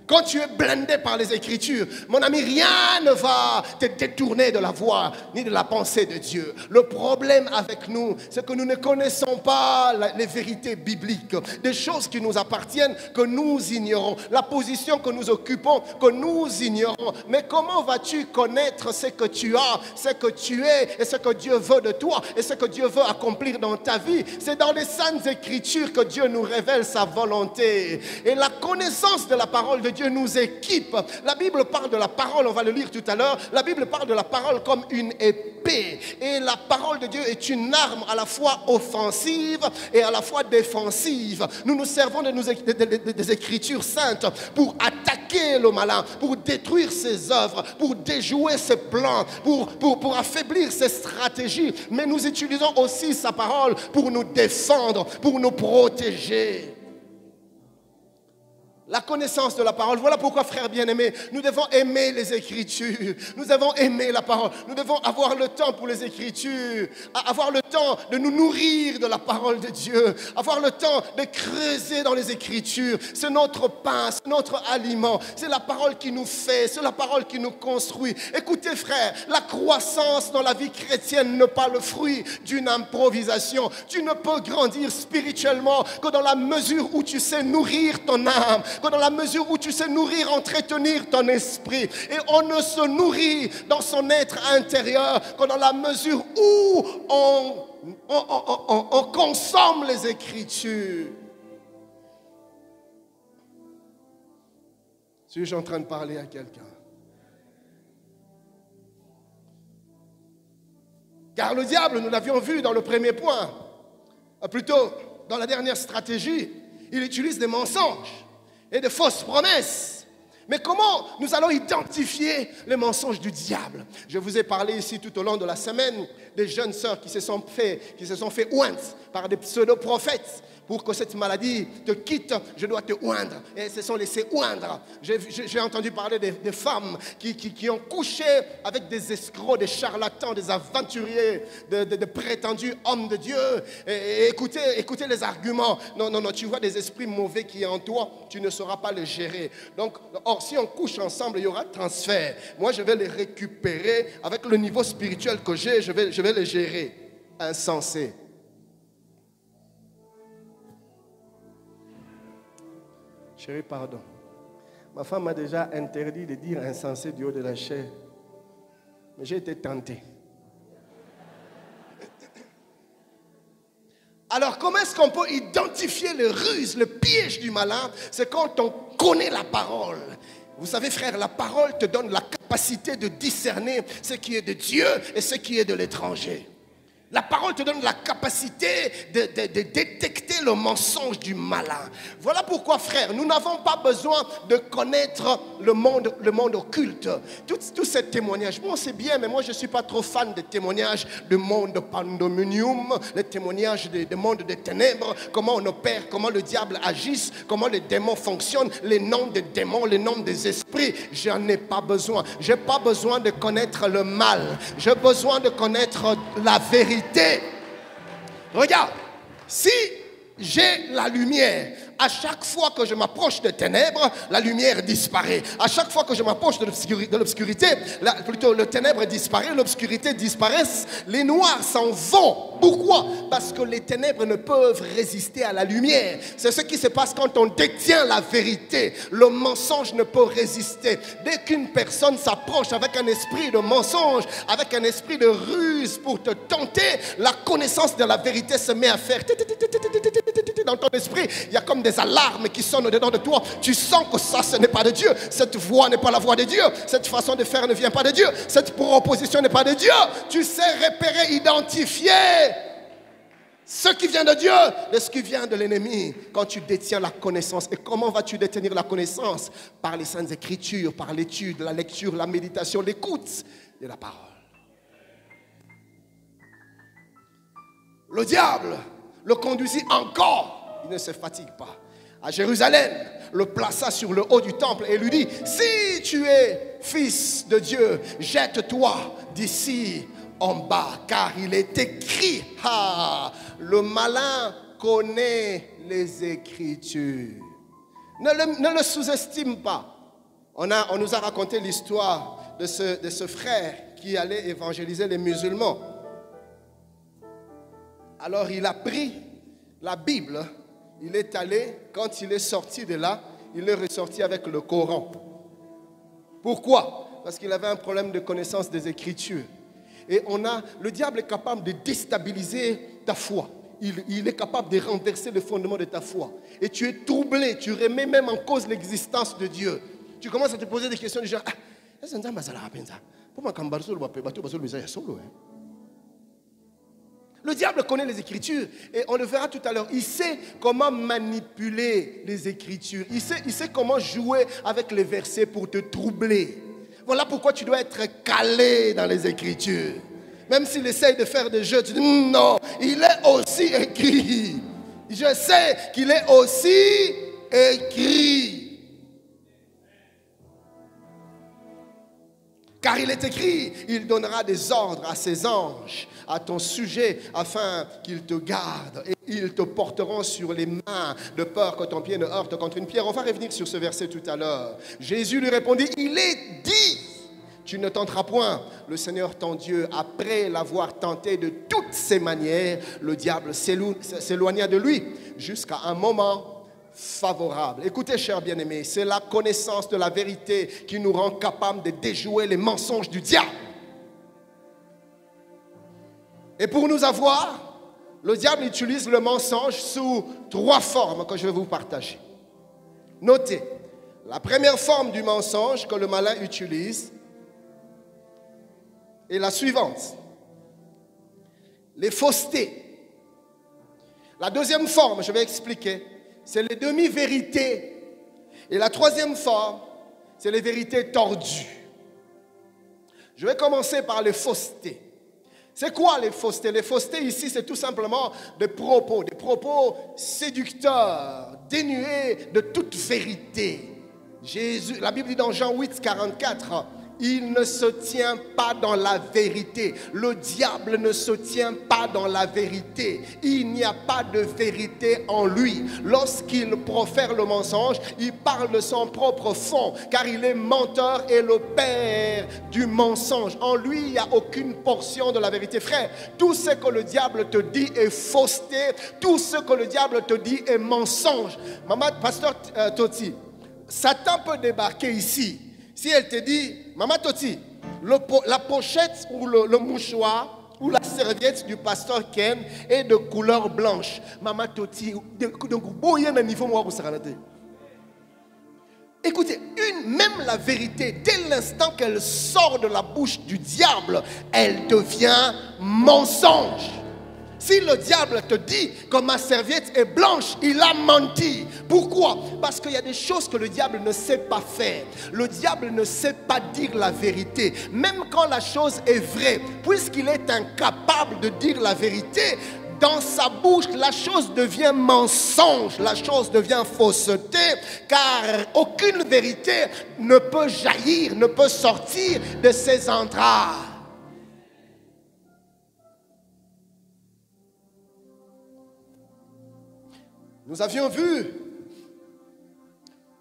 Quand tu es blindé par les Écritures, mon ami, rien ne va te détourner de la voie ni de la pensée de Dieu. Le problème avec nous, c'est que nous ne connaissons pas les vérités bibliques, des choses qui nous appartiennent, que nous ignorons, la position que nous occupons, que nous ignorons. Mais comment vas-tu connaître ce que tu as, ce que tu es et ce que Dieu veut de toi et ce que Dieu veut accomplir dans ta vie? C'est dans les Saintes Écritures que Dieu nous révèle sa volonté. Et la connaissance de la parole de Dieu nous équipe. La Bible parle de la parole, on va le lire tout à l'heure. La Bible parle de la parole comme une épée. Et la parole de Dieu est une arme à la fois offensive et à la fois défensive. Nous nous servons des Écritures saintes pour attaquer le malin, pour détruire ses œuvres, pour déjouer ses plans, pour affaiblir ses stratégies. Mais nous utilisons aussi sa parole pour nous défendre, pour nous protéger. La connaissance de la parole. Voilà pourquoi, frères bien-aimés, nous devons aimer les Écritures. Nous devons aimer la parole. Nous devons avoir le temps pour les Écritures. Avoir le temps de nous nourrir de la parole de Dieu. Avoir le temps de creuser dans les Écritures. C'est notre pain, c'est notre aliment. C'est la parole qui nous fait, c'est la parole qui nous construit. Écoutez, frères, la croissance dans la vie chrétienne n'est pas le fruit d'une improvisation. Tu ne peux grandir spirituellement que dans la mesure où tu sais nourrir ton âme, que dans la mesure où tu sais nourrir, entretenir ton esprit. Et on ne se nourrit dans son être intérieur que dans la mesure où on consomme les Écritures. Suis-je en train de parler à quelqu'un? Car le diable, nous l'avions vu dans le premier point, plutôt dans la dernière stratégie, il utilise des mensonges et de fausses promesses. Mais comment nous allons identifier les mensonges du diable? Je vous ai parlé ici tout au long de la semaine des jeunes sœurs qui se sont fait oindre par des pseudo-prophètes. Pour que cette maladie te quitte, je dois te oindre. Et elles se sont laissées oindre. J'ai entendu parler des femmes qui ont couché avec des escrocs, des charlatans, des aventuriers, de prétendus hommes de Dieu. Et écoutez les arguments. Non, tu vois des esprits mauvais qui sont en toi, tu ne sauras pas les gérer. Donc, or, si on couche ensemble, il y aura transfert. Moi, je vais les récupérer avec le niveau spirituel que j'ai, je vais les gérer. Insensé. Chérie, pardon. Ma femme m'a déjà interdit de dire insensé du haut de la chair. Mais j'ai été tenté. Alors, comment est-ce qu'on peut identifier les ruses, le piège du malin? C'est quand on connaît la parole. Vous savez, frère, la parole te donne la capacité de discerner ce qui est de Dieu et ce qui est de l'étranger. La parole te donne la capacité de détecter le mensonge du malin. Voilà pourquoi, frère, nous n'avons pas besoin de connaître le monde occulte. Tous ces témoignages, bon, c'est bien, mais moi, je ne suis pas trop fan des témoignages du monde pandemonium, les témoignages du monde des ténèbres, comment on opère, comment le diable agisse, comment les démons fonctionnent, les noms des démons, les noms des esprits. J'en ai pas besoin. Je n'ai pas besoin de connaître le mal. J'ai besoin de connaître la vérité. Regarde, si j'ai la lumière À chaque fois que je m'approche des ténèbres, la lumière disparaît. À chaque fois que je m'approche de l'obscurité, plutôt le ténèbre disparaît, l'obscurité disparaît, les noirs s'en vont. Pourquoi? Parce que les ténèbres ne peuvent résister à la lumière. C'est ce qui se passe quand on détient la vérité. Le mensonge ne peut résister. Dès qu'une personne s'approche avec un esprit de mensonge, avec un esprit de ruse pour te tenter, la connaissance de la vérité se met à faire. Dans ton esprit, il y a comme des alarmes qui sonnent dedans de toi. Tu sens que ça, ce n'est pas de Dieu. Cette voix n'est pas la voix de Dieu. Cette façon de faire ne vient pas de Dieu. Cette proposition n'est pas de Dieu. Tu sais repérer, identifier ce qui vient de Dieu de ce qui vient de l'ennemi quand tu détiens la connaissance. Et comment vas-tu détenir la connaissance? Par les Saintes Écritures, par l'étude, la lecture, la méditation, l'écoute de la parole. Le diable le conduisit encore. Il ne se fatigue pas. À Jérusalem, le plaça sur le haut du temple et lui dit: si tu es fils de Dieu, jette-toi d'ici en bas, car il est écrit. Le malin connaît les Écritures. Ne le sous-estime pas. On nous a raconté l'histoire de ce frère qui allait évangéliser les musulmans. Alors il a pris la Bible, il est allé, quand il est sorti de là, il est ressorti avec le Coran. Pourquoi? Parce qu'il avait un problème de connaissance des Écritures. Et le diable est capable de déstabiliser ta foi. Il est capable de renverser le fondement de ta foi. Et tu es troublé, tu remets même en cause l'existence de Dieu. Tu commences à te poser des questions du genre: le diable connaît les Écritures et on le verra tout à l'heure. Il sait comment manipuler les Écritures. Il sait comment jouer avec les versets pour te troubler. Voilà pourquoi tu dois être calé dans les Écritures. Même s'il essaye de faire des jeux, tu dis: non, il est aussi écrit. Je sais qu'il est aussi écrit. Car il est écrit: il donnera des ordres à ses anges à ton sujet afin qu'ils te gardent et ils te porteront sur les mains de peur que ton pied ne heurte contre une pierre. On va revenir sur ce verset tout à l'heure. Jésus lui répondit: il est dit, tu ne tenteras point le Seigneur ton Dieu. Après l'avoir tenté de toutes ses manières, le diable s'éloigna de lui jusqu'à un moment favorable. Écoutez, chers bien-aimés, c'est la connaissance de la vérité qui nous rend capables de déjouer les mensonges du diable. Et pour nous avoir, le diable utilise le mensonge sous 3 formes que je vais vous partager. Notez, la première forme du mensonge que le malin utilise est la suivante: les faussetés. La deuxième forme, je vais expliquer, c'est les demi-vérités. Et la troisième forme, c'est les vérités tordues. Je vais commencer par les faussetés. C'est quoi les faussetés? Les faussetés ici, c'est tout simplement des propos séducteurs, dénués de toute vérité. La Bible dit dans Jean 8, 44, il ne se tient pas dans la vérité. Le diable ne se tient pas dans la vérité. Il n'y a pas de vérité en lui. Lorsqu'il profère le mensonge, il parle de son propre fond, car il est menteur et le père du mensonge. En lui, il n'y a aucune portion de la vérité. Frère, tout ce que le diable te dit est fausseté. Tout ce que le diable te dit est mensonge. Maman, pasteur Toti, Satan peut débarquer ici. Si elle te dit: Maman Toti, la pochette ou le mouchoir ou la serviette du pasteur Ken est de couleur blanche. Maman Toti, écoutez, même la vérité, dès l'instant qu'elle sort de la bouche du diable, elle devient mensonge. Si le diable te dit que ma serviette est blanche, il a menti. Pourquoi? Parce qu'il y a des choses que le diable ne sait pas faire. Le diable ne sait pas dire la vérité. Même quand la chose est vraie, puisqu'il est incapable de dire la vérité, dans sa bouche, la chose devient mensonge, la chose devient fausseté, car aucune vérité ne peut jaillir, ne peut sortir de ses entrailles. Nous avions vu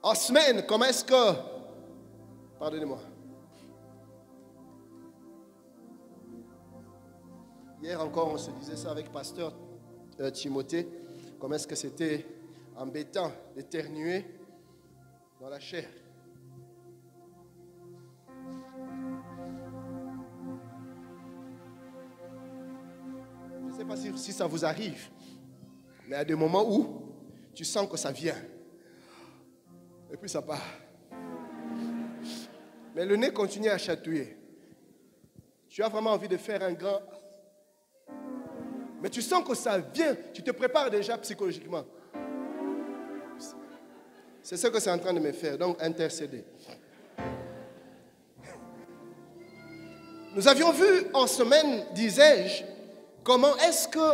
En semaine, comment est-ce que... Pardonnez-moi. Hier encore, on se disait ça avec pasteur Timothée. Comment est-ce que c'était embêtant d'éternuer dans la chair. Je ne sais pas si ça vous arrive, mais il y a des moments où tu sens que ça vient. Et puis ça part. Mais le nez continue à chatouiller. Tu as vraiment envie de faire un grand... Mais tu sens que ça vient. Tu te prépares déjà psychologiquement. C'est ce que c'est en train de me faire. Donc, intercéder. Nous avions vu en semaine, disais-je, comment est-ce que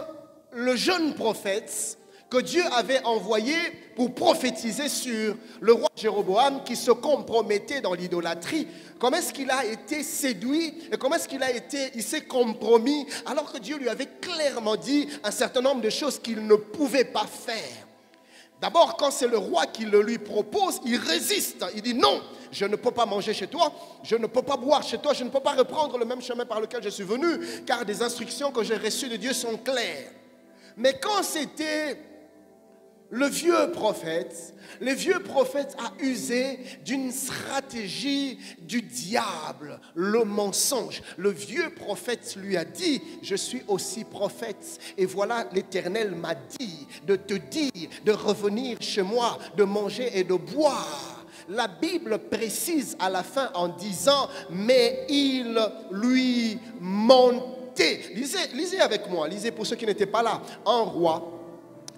le jeune prophète que Dieu avait envoyé pour prophétiser sur le roi Jéroboam qui se compromettait dans l'idolâtrie, comment est-ce qu'il a été séduit et comment est-ce il s'est compromis alors que Dieu lui avait clairement dit un certain nombre de choses qu'il ne pouvait pas faire. D'abord, quand c'est le roi qui le lui propose, il résiste. Il dit non, je ne peux pas manger chez toi, je ne peux pas boire chez toi, je ne peux pas reprendre le même chemin par lequel je suis venu, car des instructions que j'ai reçues de Dieu sont claires. Mais quand c'était le vieux prophète a usé d'une stratégie du diable, le mensonge. Le vieux prophète lui a dit, je suis aussi prophète. Et voilà, l'Éternel m'a dit de te dire, de revenir chez moi, de manger et de boire. La Bible précise à la fin en disant, mais il lui mentait. Lisez avec moi, lisez pour ceux qui n'étaient pas là. En Roi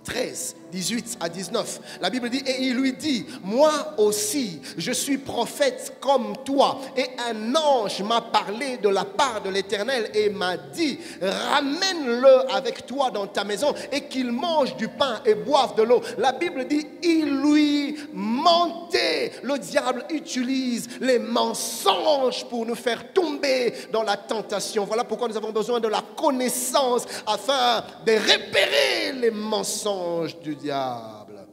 13, 18 à 19. La Bible dit, et il lui dit, moi aussi, je suis prophète comme toi. Et un ange m'a parlé de la part de l'Éternel et m'a dit, ramène-le avec toi dans ta maison et qu'il mange du pain et boive de l'eau. La Bible dit, il lui mentait. Le diable utilise les mensonges pour nous faire tomber dans la tentation. Voilà pourquoi nous avons besoin de la connaissance afin de repérer les mensonges du diable.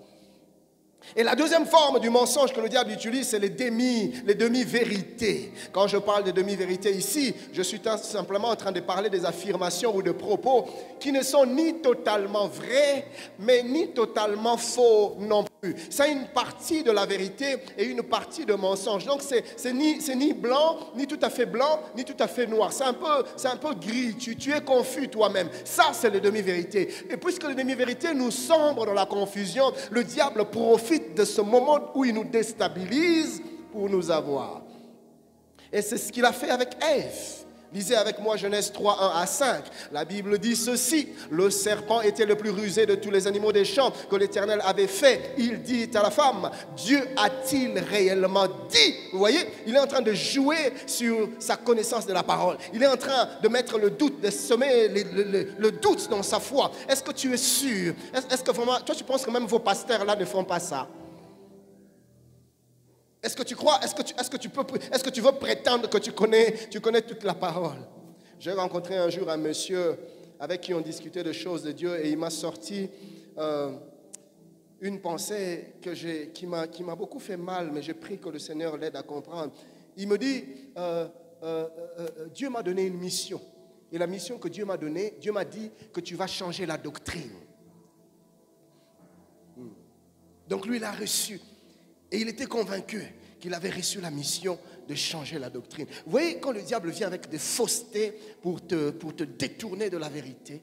Et la deuxième forme du mensonge que le diable utilise, c'est les demi-vérités. Quand je parle de demi-vérités ici, je suis simplement en train de parler des affirmations ou de propos qui ne sont ni totalement vrais, mais ni totalement faux non plus. C'est une partie de la vérité et une partie de mensonge. Donc c'est ni blanc, ni tout à fait blanc, ni tout à fait noir. C'est un peu gris. Tu es confus toi-même. Ça, c'est les demi-vérités. Et puisque les demi-vérités nous sombrent dans la confusion, le diable profite de ce moment où il nous déstabilise pour nous avoir. Et c'est ce qu'il a fait avec Ève. Lisez avec moi Genèse 3, 1 à 5. La Bible dit ceci. Le serpent était le plus rusé de tous les animaux des champs que l'Éternel avait fait. Il dit à la femme, Dieu a-t-il réellement dit? Vous voyez, il est en train de jouer sur sa connaissance de la parole. Il est en train de mettre le doute, de semer le doute dans sa foi. Est-ce que tu es sûr? Est-ce que vraiment, toi tu penses que même vos pasteurs là ne font pas ça? Est-ce que tu crois, est-ce que tu veux prétendre que tu connais toute la parole? J'ai rencontré un jour un monsieur avec qui on discutait de choses de Dieu et il m'a sorti une pensée qui m'a beaucoup fait mal, mais j'ai pris que le Seigneur l'aide à comprendre. Il me dit, Dieu m'a donné une mission. Et la mission que Dieu m'a donnée, Dieu m'a dit que tu vas changer la doctrine. Donc lui, il a reçu. Et il était convaincu qu'il avait reçu la mission de changer la doctrine. Vous voyez, quand le diable vient avec des faussetés pour te détourner de la vérité,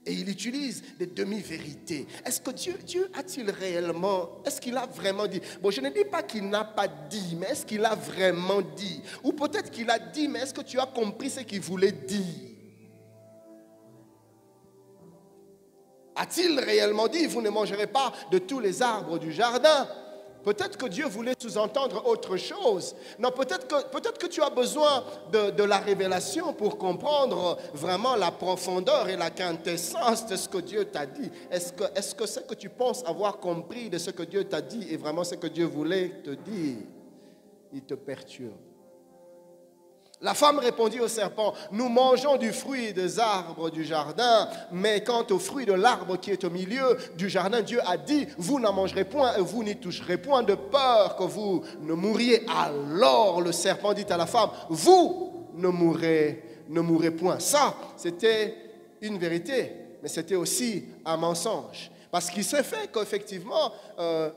et il utilise des demi-vérités. Est-ce que Dieu a-t-il réellement, est-ce qu'il a vraiment dit? Bon, je ne dis pas qu'il n'a pas dit, mais est-ce qu'il a vraiment dit? Ou peut-être qu'il a dit, mais est-ce que tu as compris ce qu'il voulait dire? A-t-il réellement dit, vous ne mangerez pas de tous les arbres du jardin? Peut-être que Dieu voulait sous-entendre autre chose. Non, peut-être que tu as besoin de la révélation pour comprendre vraiment la profondeur et la quintessence de ce que Dieu t'a dit. Est-ce que ce que tu penses avoir compris de ce que Dieu t'a dit est vraiment ce que Dieu voulait te dire? Il te perturbe. La femme répondit au serpent, nous mangeons du fruit des arbres du jardin, mais quant au fruit de l'arbre qui est au milieu du jardin, Dieu a dit, vous n'en mangerez point et vous n'y toucherez point de peur que vous ne mouriez. Alors le serpent dit à la femme, vous ne mourrez point. Ça, c'était une vérité, mais c'était aussi un mensonge. Parce qu'il s'est fait qu'effectivement,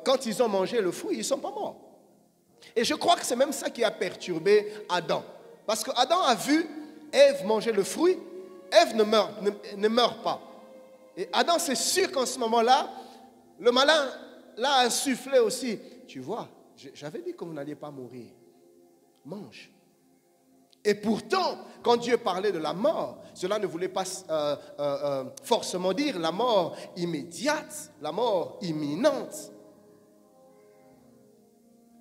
quand ils ont mangé le fruit, ils ne sont pas morts. Et je crois que c'est même ça qui a perturbé Adam. Parce qu'Adam a vu Ève manger le fruit, Ève ne meurt pas. Et Adam, c'est sûr qu'en ce moment-là, le malin l'a insufflé aussi. Tu vois, j'avais dit que vous n'alliez pas mourir. Mange. Et pourtant, quand Dieu parlait de la mort, cela ne voulait pas forcément dire la mort immédiate, la mort imminente.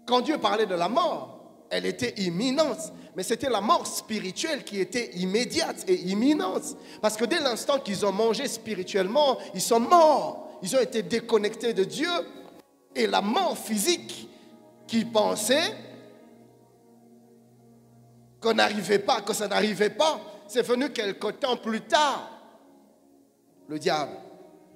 Quand Dieu parlait de la mort, elle était imminente, mais c'était la mort spirituelle qui était immédiate et imminente. Parce que dès l'instant qu'ils ont mangé spirituellement, ils sont morts. Ils ont été déconnectés de Dieu. Et la mort physique qui pensait que ça n'arrivait pas, c'est venu quelque temps plus tard. Le diable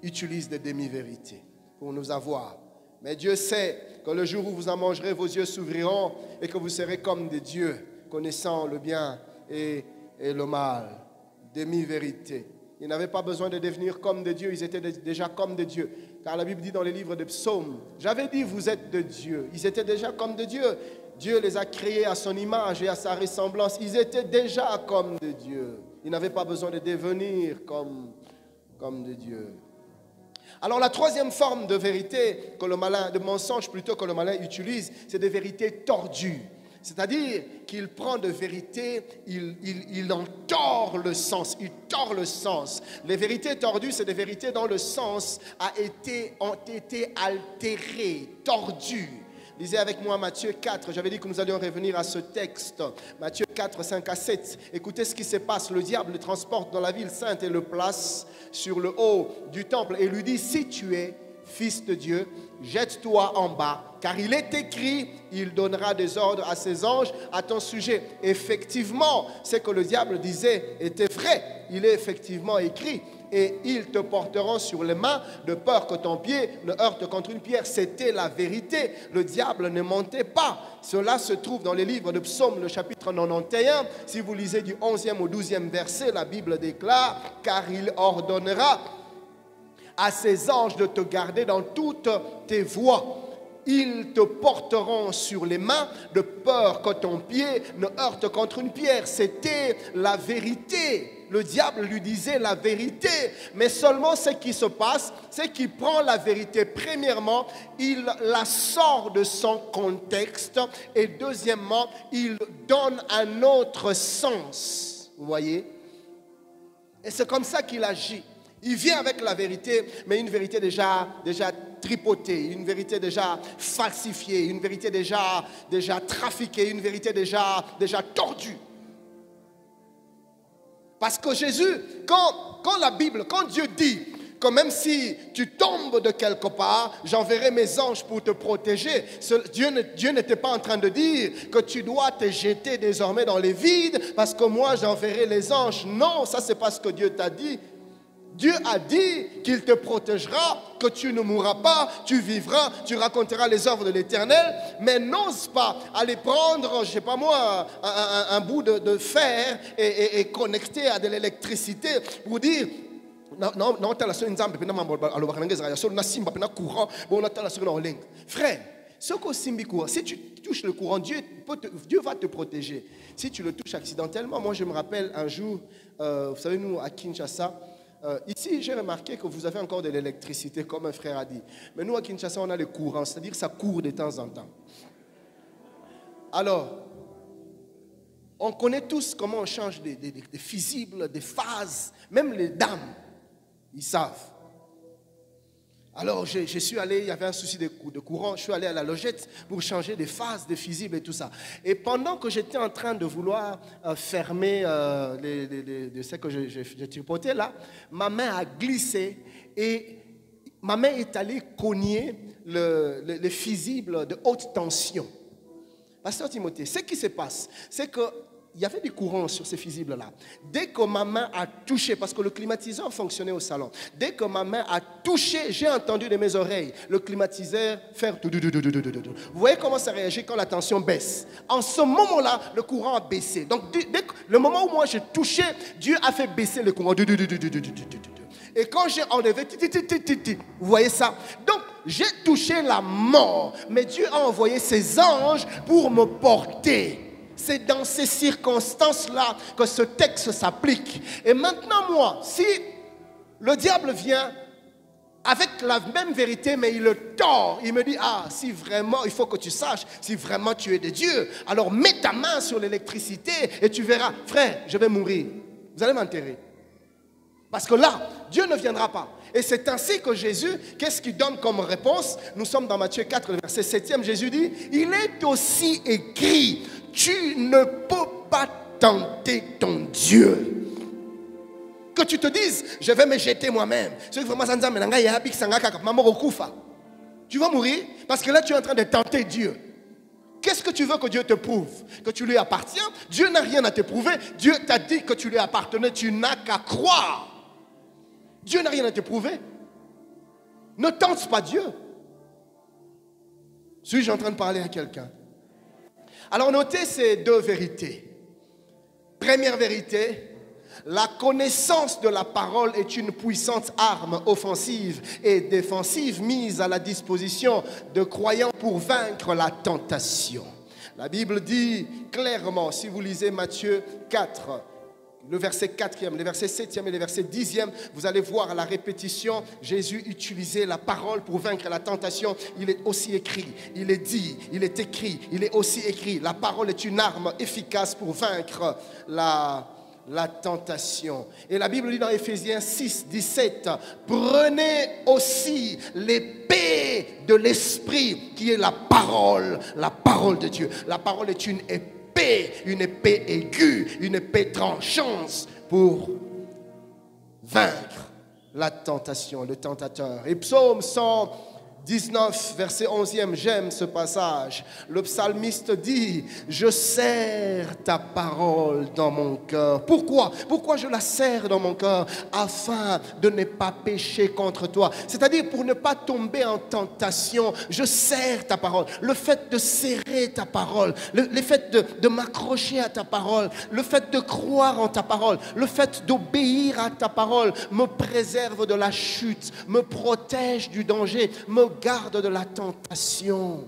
utilise des demi-vérités pour nous avoir. Mais Dieu sait que le jour où vous en mangerez, vos yeux s'ouvriront et que vous serez comme des dieux, connaissant le bien et le mal. Demi-vérité. Ils n'avaient pas besoin de devenir comme des dieux, ils étaient déjà comme des dieux. Car la Bible dit dans les livres des psaumes, j'avais dit vous êtes de Dieu. Ils étaient déjà comme des dieux. Dieu les a créés à son image et à sa ressemblance. Ils étaient déjà comme des dieux. Ils n'avaient pas besoin de devenir comme des dieux. Alors la troisième forme de vérité, de mensonge plutôt que le malin utilise, c'est des vérités tordues. C'est-à-dire qu'il prend de vérité, il en tord le sens, il tord le sens. Les vérités tordues, c'est des vérités dont le sens ont été altérés, tordus. Lisez avec moi Matthieu 4, j'avais dit que nous allions revenir à ce texte. Matthieu 4, 5 à 7. Écoutez ce qui se passe. Le diable le transporte dans la ville sainte et le place sur le haut du temple et lui dit, si tu es fils de Dieu, jette-toi en bas, car il est écrit, il donnera des ordres à ses anges à ton sujet. Effectivement, ce que le diable disait était vrai. Il est effectivement écrit. Et ils te porteront sur les mains de peur que ton pied ne heurte contre une pierre. C'était la vérité. Le diable ne mentait pas. Cela se trouve dans les livres de Psaume, le chapitre 91. Si vous lisez du 11e au 12e verset, la Bible déclare, car il ordonnera à ses anges de te garder dans toutes tes voies. Ils te porteront sur les mains de peur que ton pied ne heurte contre une pierre. C'était la vérité. Le diable lui disait la vérité. Mais seulement ce qui se passe, c'est qu'il prend la vérité. Premièrement, il la sort de son contexte. Et deuxièmement, il donne un autre sens. Vous voyez? Et c'est comme ça qu'il agit. Il vient avec la vérité, mais une vérité déjà tripotée, une vérité déjà falsifiée, une vérité déjà trafiquée, une vérité déjà tordue. Parce que Jésus, quand Dieu dit que même si tu tombes de quelque part, j'enverrai mes anges pour te protéger, Dieu n'était pas en train de dire que tu dois te jeter désormais dans les vides parce que moi j'enverrai les anges. Non, ça c'est pas ce que Dieu t'a dit. Dieu a dit qu'il te protégera, que tu ne mourras pas, tu vivras, tu raconteras les œuvres de l'Éternel, mais n'ose pas aller prendre, je ne sais pas moi, un bout de fer et connecter à de l'électricité pour dire, frère, si tu touches le courant, Dieu va te protéger. Si tu le touches accidentellement, moi je me rappelle un jour, vous savez, nous à Kinshasa, ici, j'ai remarqué que vous avez encore de l'électricité, comme un frère a dit. Mais nous, à Kinshasa, on a le courant, c'est-à-dire que ça court de temps en temps. Alors, on connaît tous comment on change des fusibles, des phases, même les dames, ils savent. Alors, je suis allé, il y avait un souci de courant, je suis allé à la logette pour changer des phases, des fusibles et tout ça. Et pendant que j'étais en train de vouloir fermer ce que je tripotais là, ma main a glissé et ma main est allée cogner les fusibles de haute tension. Pasteur Timothée, ce qui se passe, c'est que il y avait des courants sur ces fusibles-là. Dès que ma main a touché, parce que le climatiseur fonctionnait au salon, dès que ma main a touché, j'ai entendu de mes oreilles le climatiseur faire... Vous voyez comment ça réagit quand la tension baisse. En ce moment-là, le courant a baissé. Donc, dès que, le moment où moi j'ai touché, Dieu a fait baisser le courant. Et quand j'ai enlevé, vous voyez ça? Donc, j'ai touché la mort, mais Dieu a envoyé ses anges pour me porter. C'est dans ces circonstances-là que ce texte s'applique. Et maintenant, moi, si le diable vient avec la même vérité, mais il le tord, il me dit, ah, si vraiment, il faut que tu saches, si vraiment tu es de Dieu, alors mets ta main sur l'électricité et tu verras, frère, je vais mourir. Vous allez m'enterrer. Parce que là, Dieu ne viendra pas. Et c'est ainsi que Jésus, qu'est-ce qu'il donne comme réponse? Nous sommes dans Matthieu 4, le verset 7e. Jésus dit, il est aussi écrit, tu ne peux pas tenter ton Dieu. Que tu te dises, je vais me jeter moi-même. Tu vas mourir parce que là, tu es en train de tenter Dieu. Qu'est-ce que tu veux que Dieu te prouve? Que tu lui appartiens? Dieu n'a rien à te prouver. Dieu t'a dit que tu lui appartenais. Tu n'as qu'à croire. Dieu n'a rien à te prouver. Ne tente pas Dieu. Suis-je en train de parler à quelqu'un? Alors notez ces deux vérités. Première vérité, la connaissance de la parole est une puissante arme offensive et défensive mise à la disposition de croyants pour vaincre la tentation. La Bible dit clairement, si vous lisez Matthieu 4, le verset 4e, le verset 7e et le verset 10e, vous allez voir la répétition. Jésus utilisait la parole pour vaincre la tentation. Il est aussi écrit, il est dit, il est écrit, il est aussi écrit. La parole est une arme efficace pour vaincre la tentation. Et la Bible dit dans Éphésiens 6, 17, prenez aussi l'épée de l'esprit qui est la parole de Dieu. La parole est une épée aiguë, une épée tranchante pour vaincre la tentation, le tentateur. Et Psaume 119, verset 11e, j'aime ce passage. Le psalmiste dit, je serre ta parole dans mon cœur. Pourquoi? Pourquoi je la serre dans mon cœur? Afin de ne pas pécher contre toi. C'est-à-dire pour ne pas tomber en tentation, je serre ta parole. Le fait de serrer ta parole, le fait de m'accrocher à ta parole, le fait de croire en ta parole, le fait d'obéir à ta parole me préserve de la chute, me protège du danger, me garde de la tentation.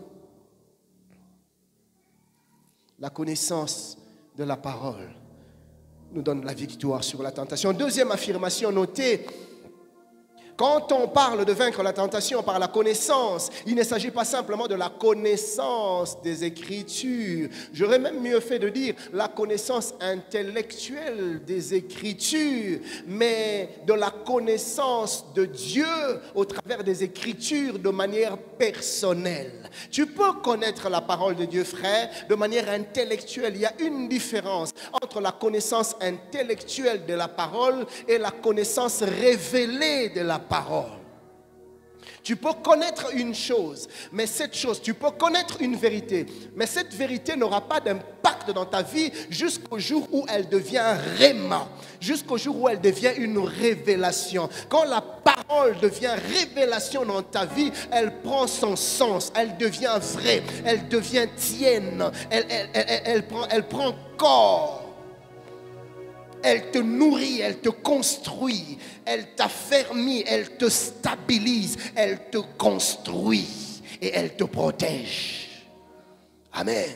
La connaissance de la parole nous donne la victoire sur la tentation. Deuxième affirmation, notez, quand on parle de vaincre la tentation par la connaissance, il ne s'agit pas simplement de la connaissance des Écritures. J'aurais même mieux fait de dire la connaissance intellectuelle des Écritures, mais de la connaissance de Dieu au travers des Écritures de manière personnelle. Tu peux connaître la parole de Dieu, frère, de manière intellectuelle. Il y a une différence entre la connaissance intellectuelle de la parole et la connaissance révélée de la parole. Tu peux connaître une chose, mais cette chose, tu peux connaître une vérité, mais cette vérité n'aura pas d'impact dans ta vie jusqu'au jour où elle devient un réma, jusqu'au jour où elle devient une révélation. Quand la parole devient révélation dans ta vie, elle prend son sens, elle devient vraie, elle devient tienne, elle prend corps. Elle te nourrit, elle te construit, elle t'affermit, elle te stabilise, elle te construit et elle te protège. Amen.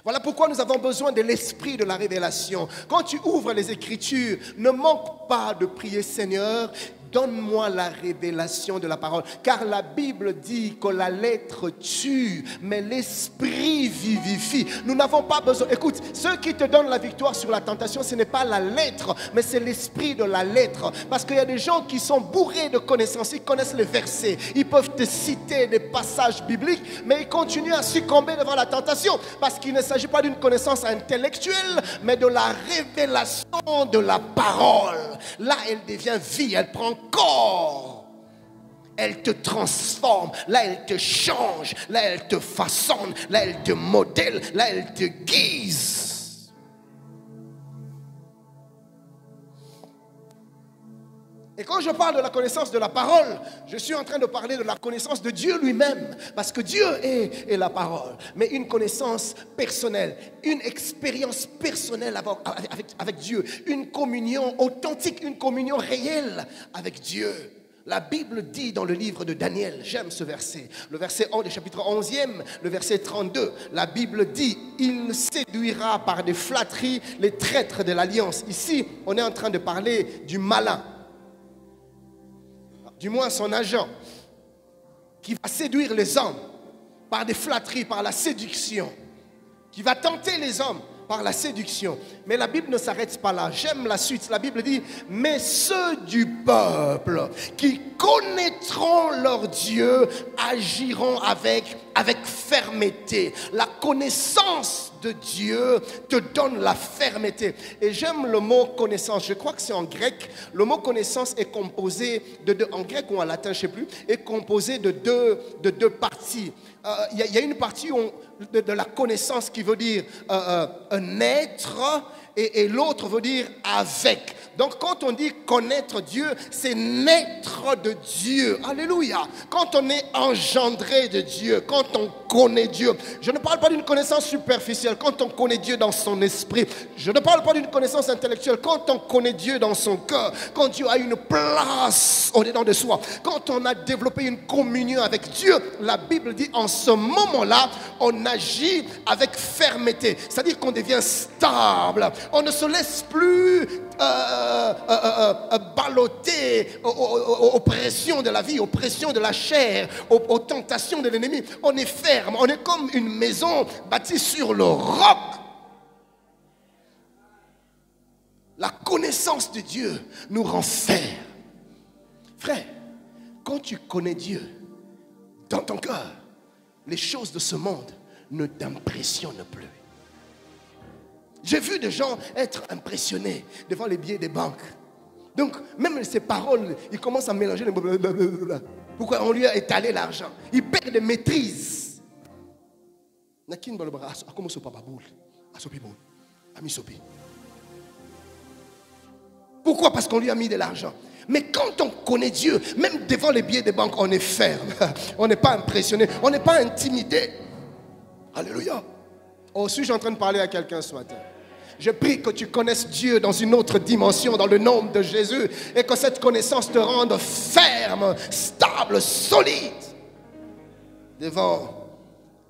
Voilà pourquoi nous avons besoin de l'esprit de la révélation. Quand tu ouvres les Écritures, ne manque pas de prier, Seigneur, donne-moi la révélation de la parole. Car la Bible dit que la lettre tue, mais l'esprit vivifie. Nous n'avons pas besoin. Écoute, ce qui te donne la victoire sur la tentation, ce n'est pas la lettre, mais c'est l'esprit de la lettre. Parce qu'il y a des gens qui sont bourrés de connaissances, ils connaissent les versets, ils peuvent te citer des passages bibliques, mais ils continuent à succomber devant la tentation. Parce qu'il ne s'agit pas d'une connaissance intellectuelle, mais de la révélation de la parole. Là, elle devient vie, elle prend corps, elle te transforme, là elle te change, là elle te façonne, là elle te modèle, là elle te guise. Et quand je parle de la connaissance de la parole, je suis en train de parler de la connaissance de Dieu lui-même. Parce que Dieu est la parole. Mais une connaissance personnelle, une expérience personnelle avec Dieu, une communion authentique, une communion réelle avec Dieu. La Bible dit dans le livre de Daniel, j'aime ce verset, le verset 11, le chapitre 11e, le verset 32, la Bible dit, il séduira par des flatteries les traîtres de l'alliance. Ici, on est en train de parler du malin. Du moins son agent, qui va séduire les hommes par des flatteries, par la séduction, qui va tenter les hommes par la séduction. Mais la Bible ne s'arrête pas là. J'aime la suite. La Bible dit, mais ceux du peuple qui connaîtront leur Dieu agiront avec fermeté. La connaissance de Dieu te donne la fermeté. Et j'aime le mot connaissance. Je crois que c'est en grec. Le mot connaissance est composé de deux, en grec ou en latin, je ne sais plus, est composé de deux parties. Il y a une partie de la connaissance qui veut dire un être et l'autre veut dire avec. Donc quand on dit connaître Dieu, c'est naître de Dieu. Alléluia. Quand on est engendré de Dieu, quand on connaît Dieu. Je ne parle pas d'une connaissance superficielle. Quand on connaît Dieu dans son esprit. Je ne parle pas d'une connaissance intellectuelle. Quand on connaît Dieu dans son cœur. Quand Dieu a une place au-dedans de soi. Quand on a développé une communion avec Dieu. La Bible dit en ce moment-là, on agit avec fermeté. C'est-à-dire qu'on devient stable. On ne se laisse plus balloter aux pressions de la vie, aux pressions de la chair, aux tentations de l'ennemi. On est ferme, on est comme une maison bâtie sur le roc. La connaissance de Dieu nous rend fermes. Frère, quand tu connais Dieu dans ton cœur, les choses de ce monde ne t'impressionnent plus. J'ai vu des gens être impressionnés devant les billets des banques. Donc, même ses paroles, ils commencent à mélanger les blablabla. Pourquoi on lui a étalé l'argent? Il perd de maîtrise. Pourquoi? Parce qu'on lui a mis de l'argent. Mais quand on connaît Dieu, même devant les billets des banques, on est ferme. On n'est pas impressionné, on n'est pas intimidé. Alléluia. Oh, suis-je en train de parler à quelqu'un ce matin? Je prie que tu connaisses Dieu dans une autre dimension, dans le nom de Jésus, et que cette connaissance te rende ferme, stable, solide devant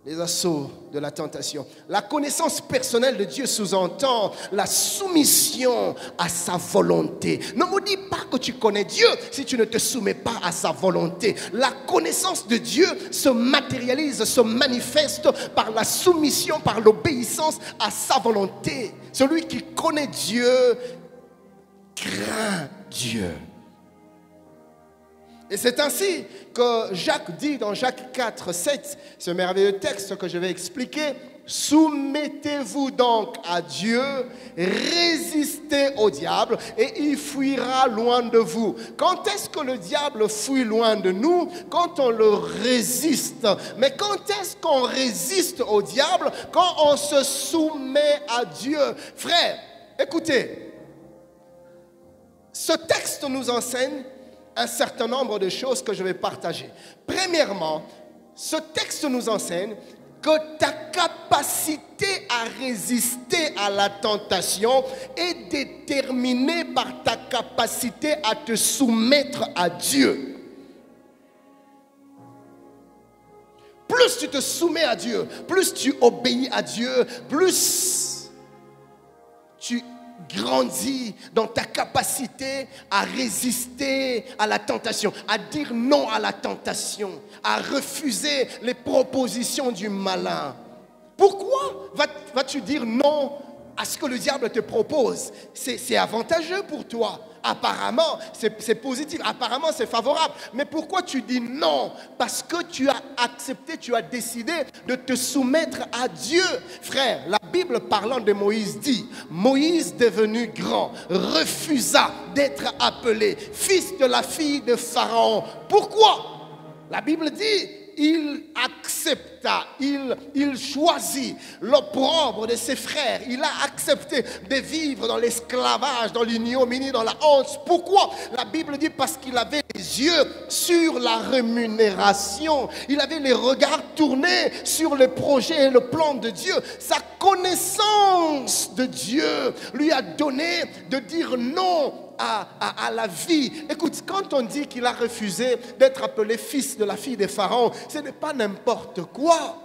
les assauts de la tentation. La connaissance personnelle de Dieu sous-entend la soumission à sa volonté. Ne me dis pas que tu connais Dieu si tu ne te soumets pas à sa volonté. La connaissance de Dieu se matérialise, se manifeste par la soumission, par l'obéissance à sa volonté. Celui qui connaît Dieu craint Dieu. Et c'est ainsi que Jacques dit dans Jacques 4, 7, ce merveilleux texte que je vais expliquer, soumettez-vous donc à Dieu, résistez au diable et il fuira loin de vous. Quand est-ce que le diable fuit loin de nous? Quand on le résiste. Mais quand est-ce qu'on résiste au diable? Quand on se soumet à Dieu. Frère, écoutez, ce texte nous enseigne un certain nombre de choses que je vais partager. Premièrement, ce texte nous enseigne que ta capacité à résister à la tentation est déterminée par ta capacité à te soumettre à Dieu. Plus tu te soumets à Dieu, plus tu obéis à Dieu, plus tu grandis dans ta capacité à résister à la tentation, à dire non à la tentation, à refuser les propositions du malin. Pourquoi vas-tu dire non à ce que le diable te propose? C'est avantageux pour toi. Apparemment, c'est positif. Apparemment, c'est favorable. Mais pourquoi tu dis non? Parce que tu as accepté, tu as décidé de te soumettre à Dieu. Frère, la Bible parlant de Moïse dit, Moïse devenu grand, refusa d'être appelé fils de la fille de Pharaon. Pourquoi? La Bible dit, il accepta accepta, il choisit l'opprobre de ses frères. Il a accepté de vivre dans l'esclavage, dans l'ignominie, dans la honte. Pourquoi? La Bible dit parce qu'il avait les yeux sur la rémunération. Il avait les regards tournés sur le projet et le plan de Dieu. Sa connaissance de Dieu lui a donné de dire non à la vie. Écoute, quand on dit qu'il a refusé d'être appelé fils de la fille de Pharaon, ce n'est pas n'importe quoi.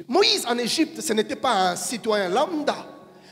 Moïse en Égypte, ce n'était pas un citoyen lambda.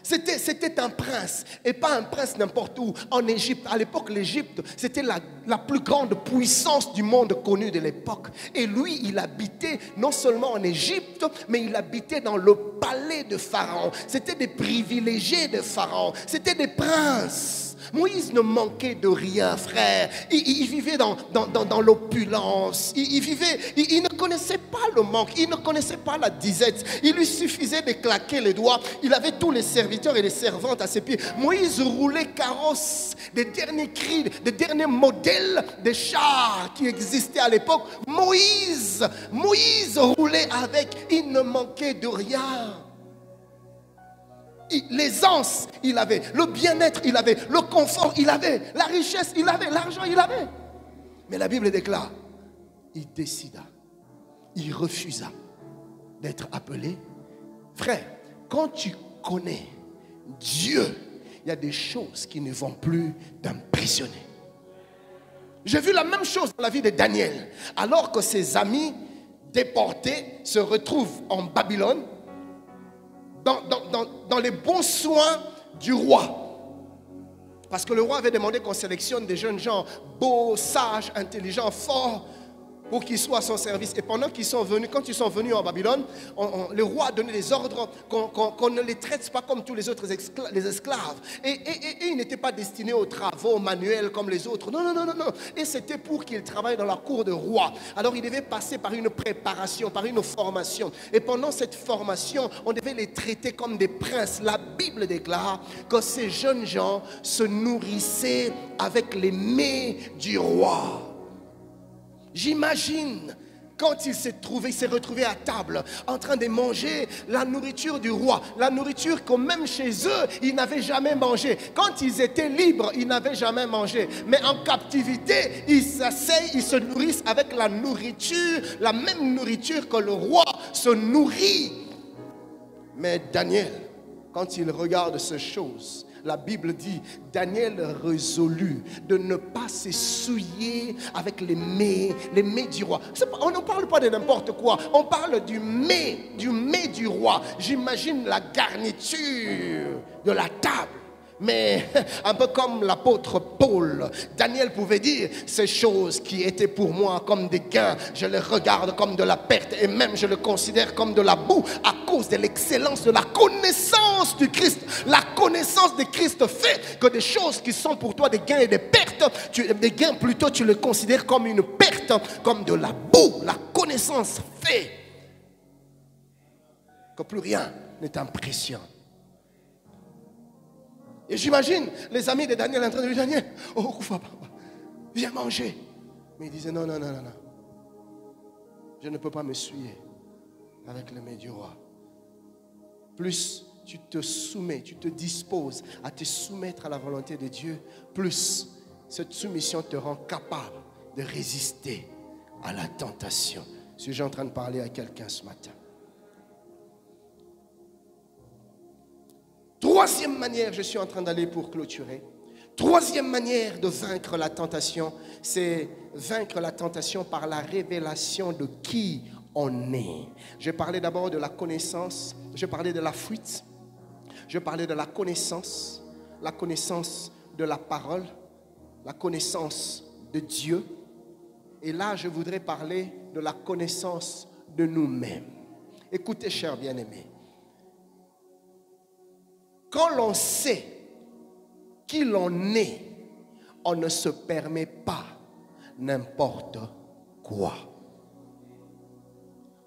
C'était un prince, et pas un prince n'importe où. En Égypte, à l'époque, l'Égypte, c'était la plus grande puissance du monde connu de l'époque. Et lui, il habitait non seulement en Égypte, mais il habitait dans le palais de Pharaon. C'était des privilégiés de Pharaon, c'était des princes. Moïse ne manquait de rien, frère. Il vivait dans l'opulence. Il ne connaissait pas le manque. Il ne connaissait pas la disette. Il lui suffisait de claquer les doigts. Il avait tous les serviteurs et les servantes à ses pieds. Moïse roulait carrosse, des derniers cris, des derniers modèles de chars qui existaient à l'époque. Moïse roulait avec. Il ne manquait de rien. L'aisance, il avait. Le bien-être, il avait. Le confort, il avait. La richesse, il avait. L'argent, il avait. Mais la Bible déclare, il décida, il refusa d'être appelé. Frère, quand tu connais Dieu, il y a des choses qui ne vont plus t'impressionner. J'ai vu la même chose dans la vie de Daniel. Alors que ses amis déportés se retrouvent en Babylone, dans les bons soins du roi. Parce que le roi avait demandé qu'on sélectionne des jeunes gens beaux, sages, intelligents, forts, pour qu'ils soient à son service. Et pendant qu'ils sont venus, quand ils sont venus en Babylone, le roi a donné des ordres qu'on ne les traite pas comme tous les autres esclaves. Et ils n'étaient pas destinés aux travaux manuels comme les autres. Non. Et c'était pour qu'ils travaillent dans la cour de roi. Alors ils devaient passer par une préparation, par une formation. Et pendant cette formation, on devait les traiter comme des princes. La Bible déclare que ces jeunes gens se nourrissaient avec les mets du roi. J'imagine quand il s'est retrouvé à table en train de manger la nourriture du roi, la nourriture que même chez eux, ils n'avaient jamais mangé. Quand ils étaient libres, ils n'avaient jamais mangé. Mais en captivité, ils s'asseyent, ils se nourrissent avec la nourriture, la même nourriture que le roi se nourrit. Mais Daniel, quand il regarde ces choses, la Bible dit, Daniel résolut de ne pas se souiller avec les mets du roi. On ne parle pas de n'importe quoi, on parle du mets du roi. J'imagine la garniture de la table. Mais un peu comme l'apôtre Paul, Daniel pouvait dire, ces choses qui étaient pour moi comme des gains, je les regarde comme de la perte et même je les considère comme de la boue à cause de l'excellence de la connaissance du Christ. La connaissance de Christ fait que des choses qui sont pour toi des gains et des pertes, des gains plutôt tu les considères comme une perte, comme de la boue. La connaissance fait que plus rien ne t'impressionne. Et j'imagine les amis de Daniel en train de lui dire, Daniel, oh, viens manger. Mais il disait, non. Je ne peux pas me souiller avec le mets du roi. Plus tu te soumets, tu te disposes à te soumettre à la volonté de Dieu, plus cette soumission te rend capable de résister à la tentation. Suis-je en train de parler à quelqu'un ce matin? Troisième manière, je suis en train d'aller pour clôturer. Troisième manière de vaincre la tentation, c'est vaincre la tentation par la révélation de qui on est. Je parlais d'abord de la connaissance, je parlais de la fuite, je parlais de la connaissance de la parole, la connaissance de Dieu. Et là, je voudrais parler de la connaissance de nous-mêmes. Écoutez, chers bien-aimés. Quand l'on sait qui l'on est, on ne se permet pas n'importe quoi.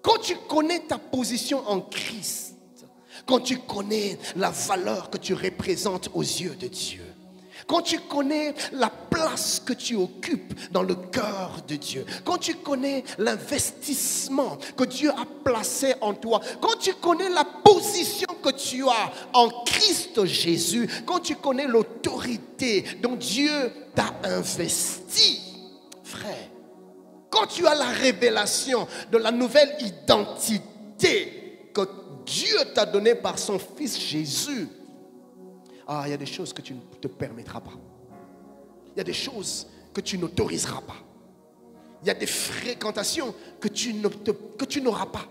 Quand tu connais ta position en Christ, quand tu connais la valeur que tu représentes aux yeux de Dieu, quand tu connais la place que tu occupes dans le cœur de Dieu, quand tu connais l'investissement que Dieu a placé en toi, quand tu connais la position que tu as en Christ Jésus, quand tu connais l'autorité dont Dieu t'a investi, frère, quand tu as la révélation de la nouvelle identité que Dieu t'a donnée par son Fils Jésus, il y a des choses que tu ne te permettras pas. Il y a des choses que tu n'autoriseras pas. Il y a des fréquentations que tu n'auras pas.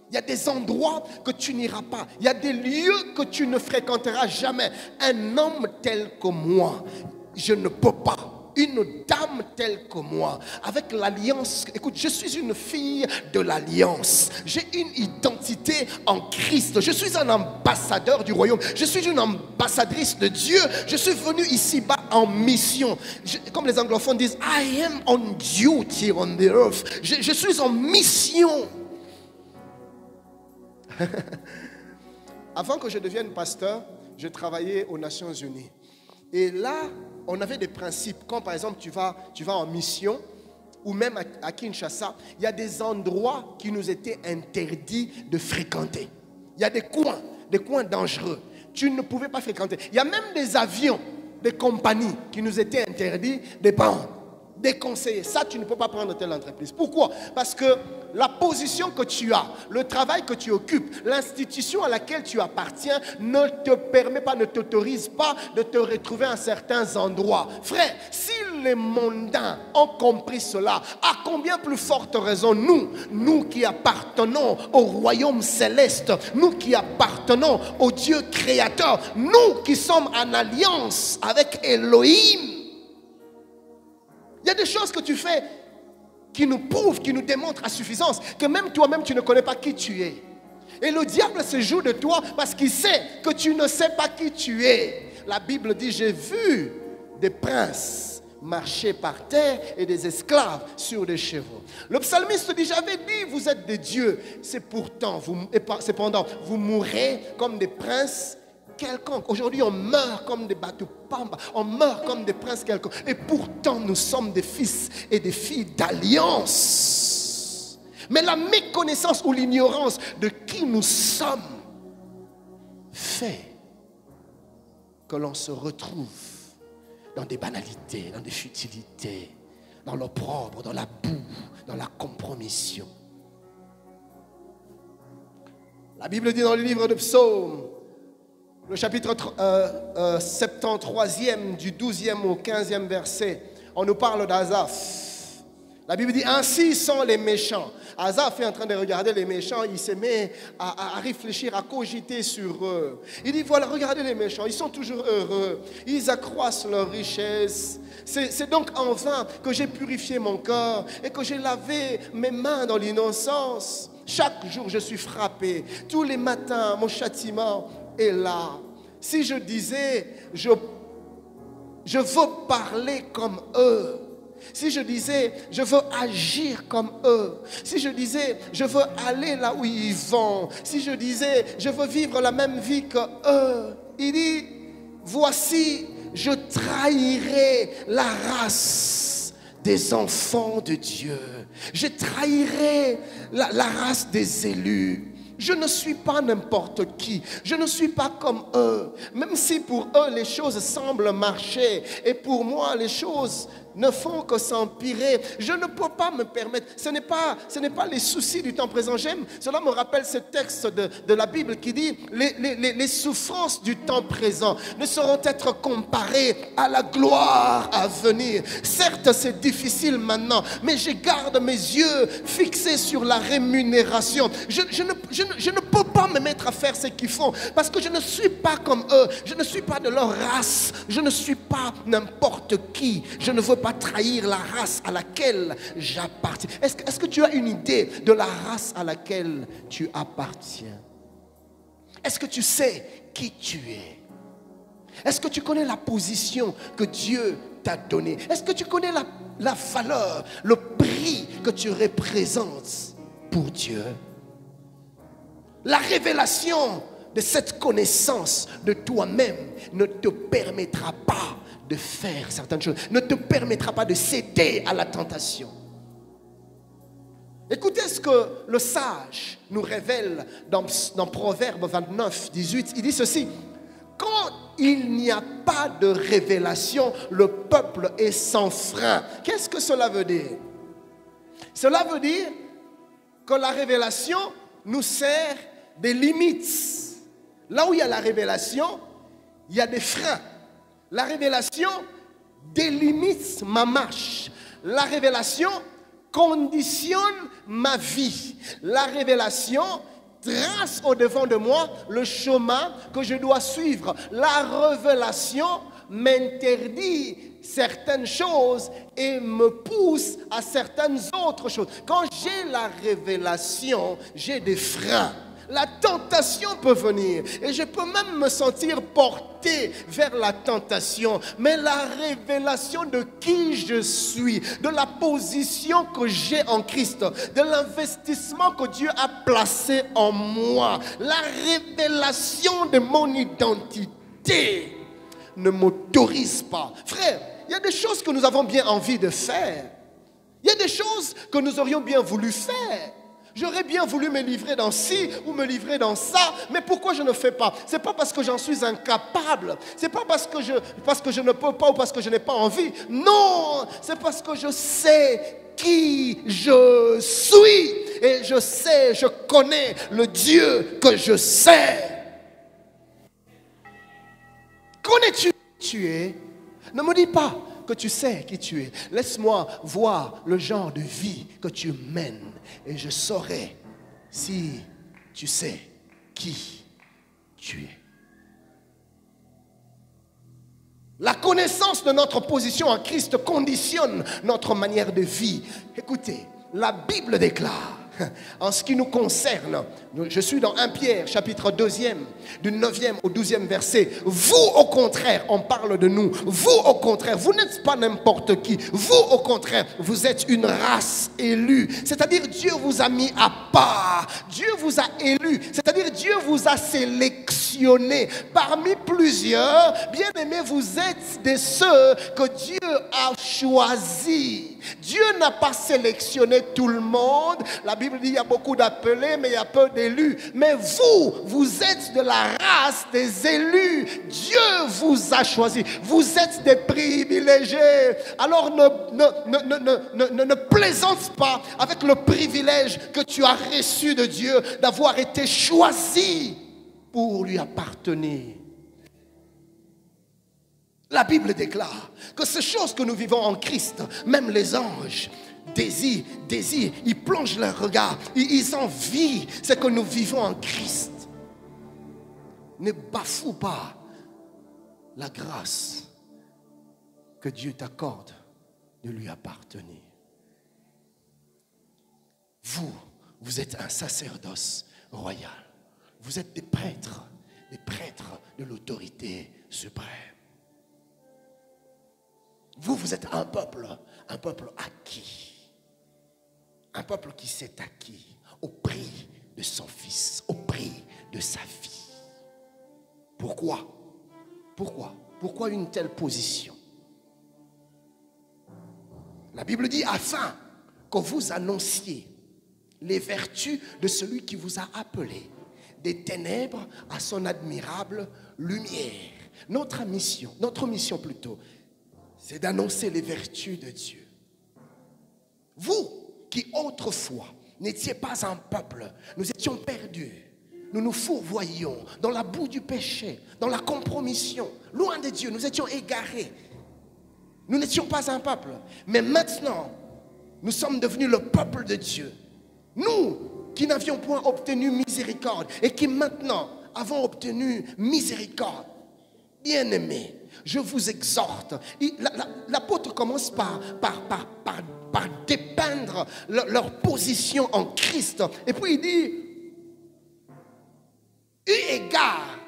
Il y a des endroits que tu n'iras pas. Il y a des lieux que tu ne fréquenteras jamais. Un homme tel que moi, je ne peux pas. Une dame telle que moi, avec l'alliance. Écoute, je suis une fille de l'alliance. J'ai une identité en Christ. Je suis un ambassadeur du royaume. Je suis une ambassadrice de Dieu. Je suis venu ici-bas en mission. Comme les anglophones disent, I am on duty on the earth. Je suis en mission. Avant que je devienne pasteur, je travaillais aux Nations Unies. Et là, on avait des principes. Quand par exemple tu vas en mission, ou même à Kinshasa, il y a des endroits qui nous étaient interdits de fréquenter. Il y a des coins dangereux. Tu ne pouvais pas fréquenter. Il y a même des avions, des compagnies qui nous étaient interdits de prendre, déconseillés. Ça, tu ne peux pas prendre telle entreprise. Pourquoi? Parce que la position que tu as, le travail que tu occupes, l'institution à laquelle tu appartiens ne te permet pas, ne t'autorise pas de te retrouver à certains endroits. Frère, si les mondains ont compris cela, à combien plus forte raison nous qui appartenons au royaume céleste, nous qui appartenons au Dieu créateur, nous qui sommes en alliance avec Elohim. Il y a des choses que tu fais qui nous prouvent, qui nous démontrent à suffisance que même toi-même tu ne connais pas qui tu es. Et le diable se joue de toi parce qu'il sait que tu ne sais pas qui tu es. La Bible dit, j'ai vu des princes marcher par terre et des esclaves sur des chevaux. Le psalmiste dit, j'avais dit, vous êtes des dieux. Cependant, vous mourrez comme des princes quelconque. Aujourd'hui, on meurt comme des Batupamba, on meurt comme des princes quelconques. Et pourtant, nous sommes des fils et des filles d'alliance. Mais la méconnaissance ou l'ignorance de qui nous sommes fait que l'on se retrouve dans des banalités, dans des futilités, dans l'opprobre, dans la boue, dans la compromission. La Bible dit dans le livre de Psaumes, le chapitre 73e, du 12e au 15e verset, on nous parle d'Asaph. La Bible dit, ainsi sont les méchants. Asaph est en train de regarder les méchants, il se met à réfléchir, à cogiter sur eux. Il dit, voilà, regardez les méchants, ils sont toujours heureux, ils accroissent leur richesse. C'est donc en vain que j'ai purifié mon cœur et que j'ai lavé mes mains dans l'innocence. Chaque jour, je suis frappé. Tous les matins, mon châtiment est là. Si je disais, je veux parler comme eux. Si je disais, je veux agir comme eux. Si je disais, je veux aller là où ils vont. Si je disais, je veux vivre la même vie que eux. Il dit, voici, je trahirai la race des enfants de Dieu. Je trahirai la race des élus. Je ne suis pas n'importe qui. Je ne suis pas comme eux. Même si pour eux les choses semblent marcher et pour moi les choses ne font que s'empirer. Je ne peux pas me permettre. Ce n'est pas les soucis du temps présent. Cela me rappelle ce texte de la Bible qui dit les souffrances du temps présent ne sauront être comparées à la gloire à venir. Certes, c'est difficile maintenant, mais je garde mes yeux fixés sur la rémunération. Je ne peux pas me mettre à faire ce qu'ils font parce que je ne suis pas comme eux. Je ne suis pas de leur race. Je ne suis pas n'importe qui. Je ne veux pas trahir la race à laquelle j'appartiens. Est-ce que tu as une idée de la race à laquelle tu appartiens? Est-ce que tu sais qui tu es? Est-ce que tu connais la position que Dieu t'a donnée? Est-ce que tu connais la valeur, le prix que tu représentes pour Dieu? La révélation de cette connaissance de toi-même ne te permettra pas de faire certaines choses, ne te permettra pas de céder à la tentation. Écoutez ce que le sage nous révèle dans Proverbe 29, 18. Il dit ceci: quand il n'y a pas de révélation, le peuple est sans frein. Qu'est-ce que cela veut dire? Cela veut dire que la révélation nous sert des limites. Là où il y a la révélation, il y a des freins. La révélation délimite ma marche. La révélation conditionne ma vie. La révélation trace au-devant de moi le chemin que je dois suivre. La révélation m'interdit certaines choses et me pousse à certaines autres choses. Quand j'ai la révélation, j'ai des freins. La tentation peut venir et je peux même me sentir porté vers la tentation. Mais la révélation de qui je suis, de la position que j'ai en Christ, de l'investissement que Dieu a placé en moi, la révélation de mon identité ne m'autorise pas. Frère, il y a des choses que nous avons bien envie de faire. Il y a des choses que nous aurions bien voulu faire. J'aurais bien voulu me livrer dans ci ou me livrer dans ça, mais pourquoi je ne fais pas? Ce n'est pas parce que j'en suis incapable, ce n'est pas parce que je ne peux pas ou parce que je n'ai pas envie. Non, c'est parce que je sais qui je suis et je connais le Dieu que je sers. Connais-tu qui tu es? Ne me dis pas que tu sais qui tu es. Laisse-moi voir le genre de vie que tu mènes et je saurai si tu sais qui tu es. La connaissance de notre position en Christ conditionne notre manière de vie. Écoutez, la Bible déclare, en ce qui nous concerne, je suis dans 1 Pierre, chapitre 2e, du 9e au 12e verset. Vous, au contraire, on parle de nous. Vous, au contraire, vous n'êtes pas n'importe qui. Vous, au contraire, vous êtes une race élue. C'est-à-dire, Dieu vous a mis à part. Dieu vous a élu. C'est-à-dire, Dieu vous a sélectionné. Parmi plusieurs, bien aimés, vous êtes de ceux que Dieu a choisis. Dieu n'a pas sélectionné tout le monde. La Bible dit qu'il y a beaucoup d'appelés, mais il y a peu d'élus. Mais vous êtes de la race des élus. Dieu vous a choisi. Vous êtes des privilégiés. Alors ne plaisante pas avec le privilège que tu as reçu de Dieu d'avoir été choisi pour lui appartenir. La Bible déclare que ces choses que nous vivons en Christ, même les anges, désirent, ils plongent leur regard, ils envient ce que nous vivons en Christ. Ne bafoue pas la grâce que Dieu t'accorde de lui appartenir. Vous êtes un sacerdoce royal. Vous êtes des prêtres de l'autorité suprême. Vous êtes un peuple acquis. Un peuple qui s'est acquis au prix de son fils, au prix de sa vie. Pourquoi? Pourquoi une telle position? La Bible dit afin que vous annonciez les vertus de celui qui vous a appelé des ténèbres à son admirable lumière. Notre mission plutôt, c'est d'annoncer les vertus de Dieu. Vous qui autrefois n'étiez pas un peuple, nous étions perdus. Nous nous fourvoyions dans la boue du péché, dans la compromission. Loin de Dieu, nous étions égarés. Nous n'étions pas un peuple. Mais maintenant, nous sommes devenus le peuple de Dieu. Nous qui n'avions point obtenu miséricorde et qui maintenant avons obtenu miséricorde. Bien-aimés, je vous exhorte. L'apôtre commence par dépeindre leur position en Christ. Et puis il dit, eu égard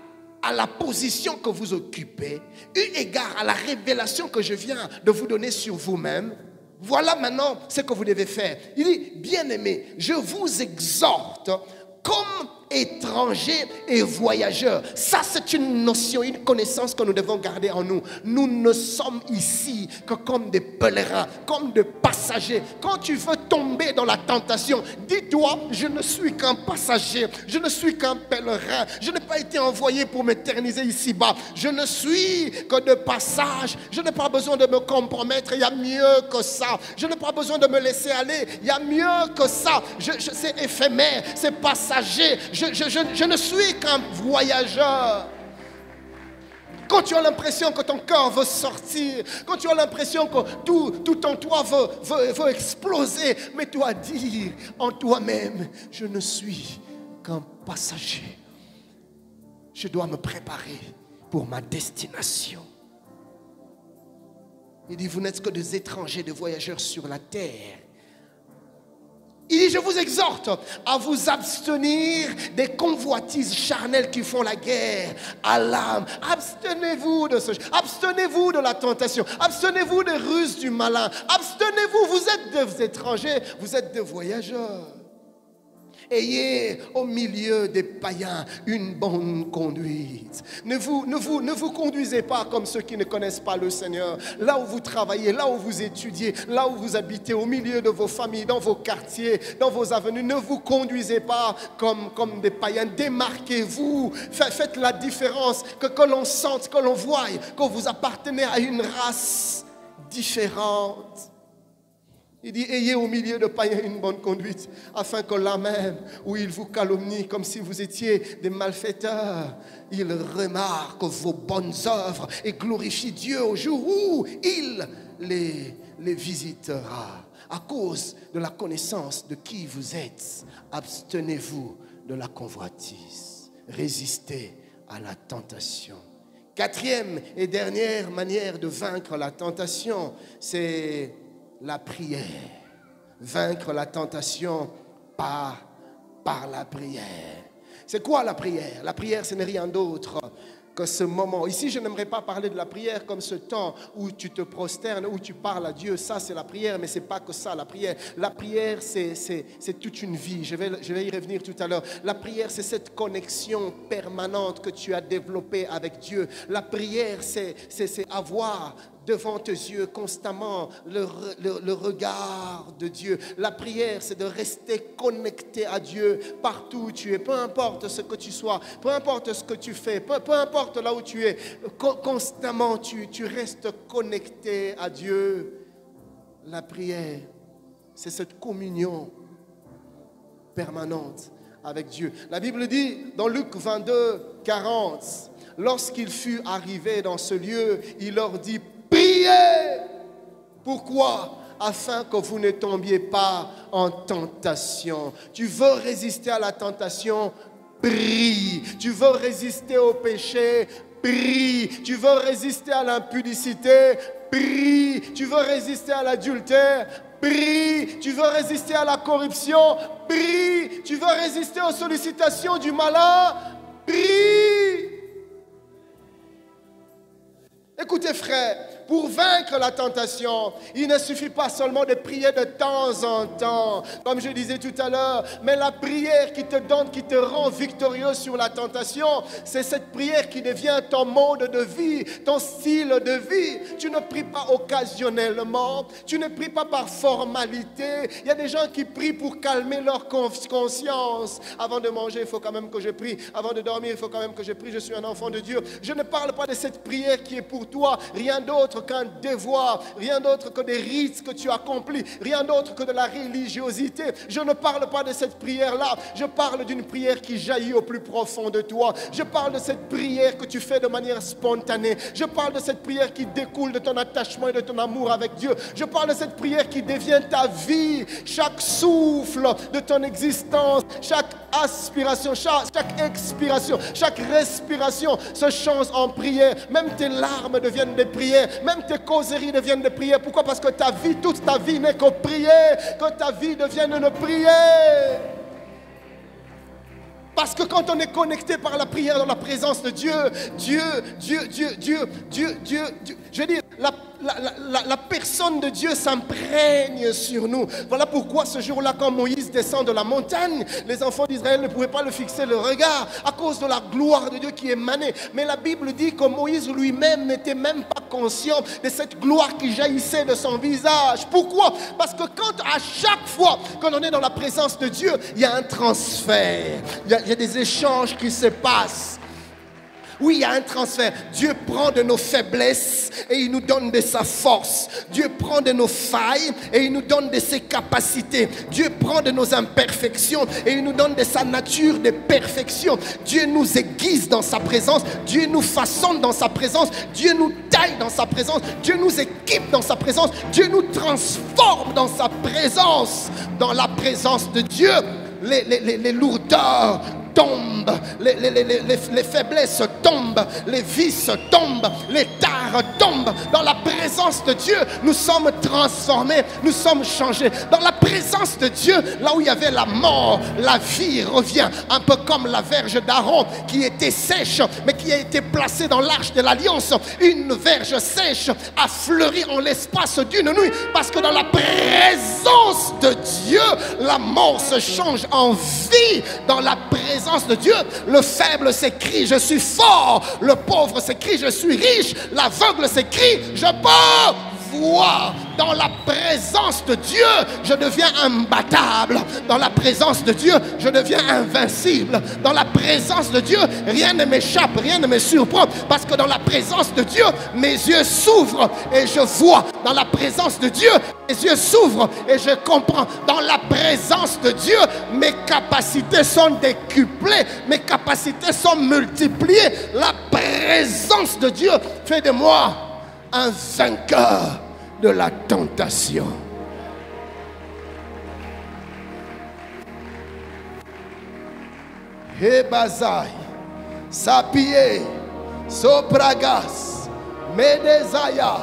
à la position que vous occupez, eu égard à la révélation que je viens de vous donner sur vous-même, voilà maintenant ce que vous devez faire. Il dit, bien-aimés, je vous exhorte comme étrangers et voyageurs. Ça, c'est une notion, une connaissance que nous devons garder en nous. Nous ne sommes ici que comme des pèlerins, comme des passagers. Quand tu veux tomber dans la tentation, dis-toi, je ne suis qu'un passager, je ne suis qu'un pèlerin, je n'ai pas été envoyé pour m'éterniser ici-bas, je ne suis que de passage, je n'ai pas besoin de me compromettre, il y a mieux que ça, je n'ai pas besoin de me laisser aller, il y a mieux que ça, c'est éphémère, c'est passager, je ne suis qu'un voyageur. Quand tu as l'impression que ton cœur veut sortir, quand tu as l'impression que tout en toi veut exploser, mais tu dois dire en toi-même, je ne suis qu'un passager. Je dois me préparer pour ma destination. Il dit, vous n'êtes que des étrangers, des voyageurs sur la terre. Il dit, je vous exhorte à vous abstenir des convoitises charnelles qui font la guerre à l'âme. Abstenez-vous de ce, abstenez-vous de la tentation, abstenez-vous des ruses du malin, abstenez-vous, vous êtes des étrangers, vous êtes des voyageurs. Ayez au milieu des païens une bonne conduite. Ne vous conduisez pas comme ceux qui ne connaissent pas le Seigneur. Là où vous travaillez, là où vous étudiez, là où vous habitez, au milieu de vos familles, dans vos quartiers, dans vos avenues, ne vous conduisez pas comme des païens. Démarquez-vous. Faites la différence, que l'on sente, que l'on voie, que vous appartenez à une race différente. Il dit, ayez au milieu de païens une bonne conduite, afin que là même où ils vous calomnient comme si vous étiez des malfaiteurs, ils remarquent vos bonnes œuvres et glorifient Dieu au jour où il les visitera. À cause de la connaissance de qui vous êtes, abstenez-vous de la convoitise. Résistez à la tentation. Quatrième et dernière manière de vaincre la tentation, c'est la prière. Vaincre la tentation par la prière. C'est quoi la prière? La prière, ce n'est rien d'autre que ce moment. Ici, je n'aimerais pas parler de la prière comme ce temps où tu te prosternes, où tu parles à Dieu. Ça, c'est la prière, mais ce n'est pas que ça, la prière. La prière, c'est toute une vie. Je vais y revenir tout à l'heure. La prière, c'est cette connexion permanente que tu as développée avec Dieu. La prière, c'est avoir devant tes yeux constamment le regard de Dieu. La prière, c'est de rester connecté à Dieu partout où tu es, peu importe ce que tu sois, peu importe ce que tu fais, peu importe là où tu es, constamment tu restes connecté à Dieu. La prière, c'est cette communion permanente avec Dieu. La Bible dit dans Luc 22, 40, lorsqu'il fut arrivé dans ce lieu, il leur dit, priez. Pourquoi? Afin que vous ne tombiez pas en tentation. Tu veux résister à la tentation? Prie. Tu veux résister au péché? Prie. Tu veux résister à l'impudicité? Prie. Tu veux résister à l'adultère? Prie. Tu veux résister à la corruption? Prie. Tu veux résister aux sollicitations du malin? Prie. Écoutez frères, pour vaincre la tentation, il ne suffit pas seulement de prier de temps en temps, comme je disais tout à l'heure, mais la prière qui te donne, qui te rend victorieux sur la tentation, c'est cette prière qui devient ton mode de vie, ton style de vie. Tu ne pries pas occasionnellement, tu ne pries pas par formalité. Il y a des gens qui prient pour calmer leur conscience. Avant de manger, il faut quand même que je prie. Avant de dormir, il faut quand même que je prie. Je suis un enfant de Dieu. Je ne parle pas de cette prière qui est pour toi rien d'autre qu'un devoir, rien d'autre que des rites que tu accomplis, rien d'autre que de la religiosité. Je ne parle pas de cette prière-là, je parle d'une prière qui jaillit au plus profond de toi. Je parle de cette prière que tu fais de manière spontanée. Je parle de cette prière qui découle de ton attachement et de ton amour avec Dieu. Je parle de cette prière qui devient ta vie. Chaque souffle de ton existence, chaque aspiration, chaque expiration, chaque respiration se change en prière. Même tes larmes deviennent des prières, même tes causeries deviennent des prières. Pourquoi? Parce que ta vie, toute ta vie n'est que prier, que ta vie devienne une prière. Parce que quand on est connecté par la prière dans la présence de Dieu, je veux dire, la personne de Dieu s'imprègne sur nous. Voilà pourquoi ce jour-là, quand Moïse descend de la montagne, les enfants d'Israël ne pouvaient pas le fixer le regard à cause de la gloire de Dieu qui émanait. Mais la Bible dit que Moïse lui-même n'était même pas conscient de cette gloire qui jaillissait de son visage. Pourquoi? Parce que quand à chaque fois qu'on est dans la présence de Dieu, il y a un transfert, il y a des échanges qui se passent. Oui, il y a un transfert. Dieu prend de nos faiblesses et il nous donne de sa force. Dieu prend de nos failles et il nous donne de ses capacités. Dieu prend de nos imperfections et il nous donne de sa nature de perfection. Dieu nous aiguise dans sa présence. Dieu nous façonne dans sa présence. Dieu nous taille dans sa présence. Dieu nous équipe dans sa présence. Dieu nous transforme dans sa présence. Dans la présence de Dieu, les lourdeurs tombent, les faiblesses tombent, les vices tombent, les tares tombent. Dans la présence de Dieu, nous sommes transformés, nous sommes changés. Dans la présence de Dieu, là où il y avait la mort, la vie revient. Un peu comme la verge d'Aaron qui était sèche, mais qui a été placée dans l'arche de l'alliance. Une verge sèche a fleuri en l'espace d'une nuit, parce que dans la présence de Dieu, la mort se change en vie. Dans la présence de Dieu, le faible s'écrie je suis fort, le pauvre s'écrie je suis riche, l'aveugle s'écrie je peux voir. Dans la présence de Dieu, je deviens imbattable. Dans la présence de Dieu, je deviens invincible. Dans la présence de Dieu, rien ne m'échappe, rien ne me surprend, parce que dans la présence de Dieu, mes yeux s'ouvrent et je vois. Dans la présence de Dieu, mes yeux s'ouvrent et je comprends. Dans la présence de Dieu, mes capacités sont décuplées, mes capacités sont multipliées. La présence de Dieu fait de moi un vainqueur de la tentation. Hebazai, Sapie, Sopragas, Medezaya,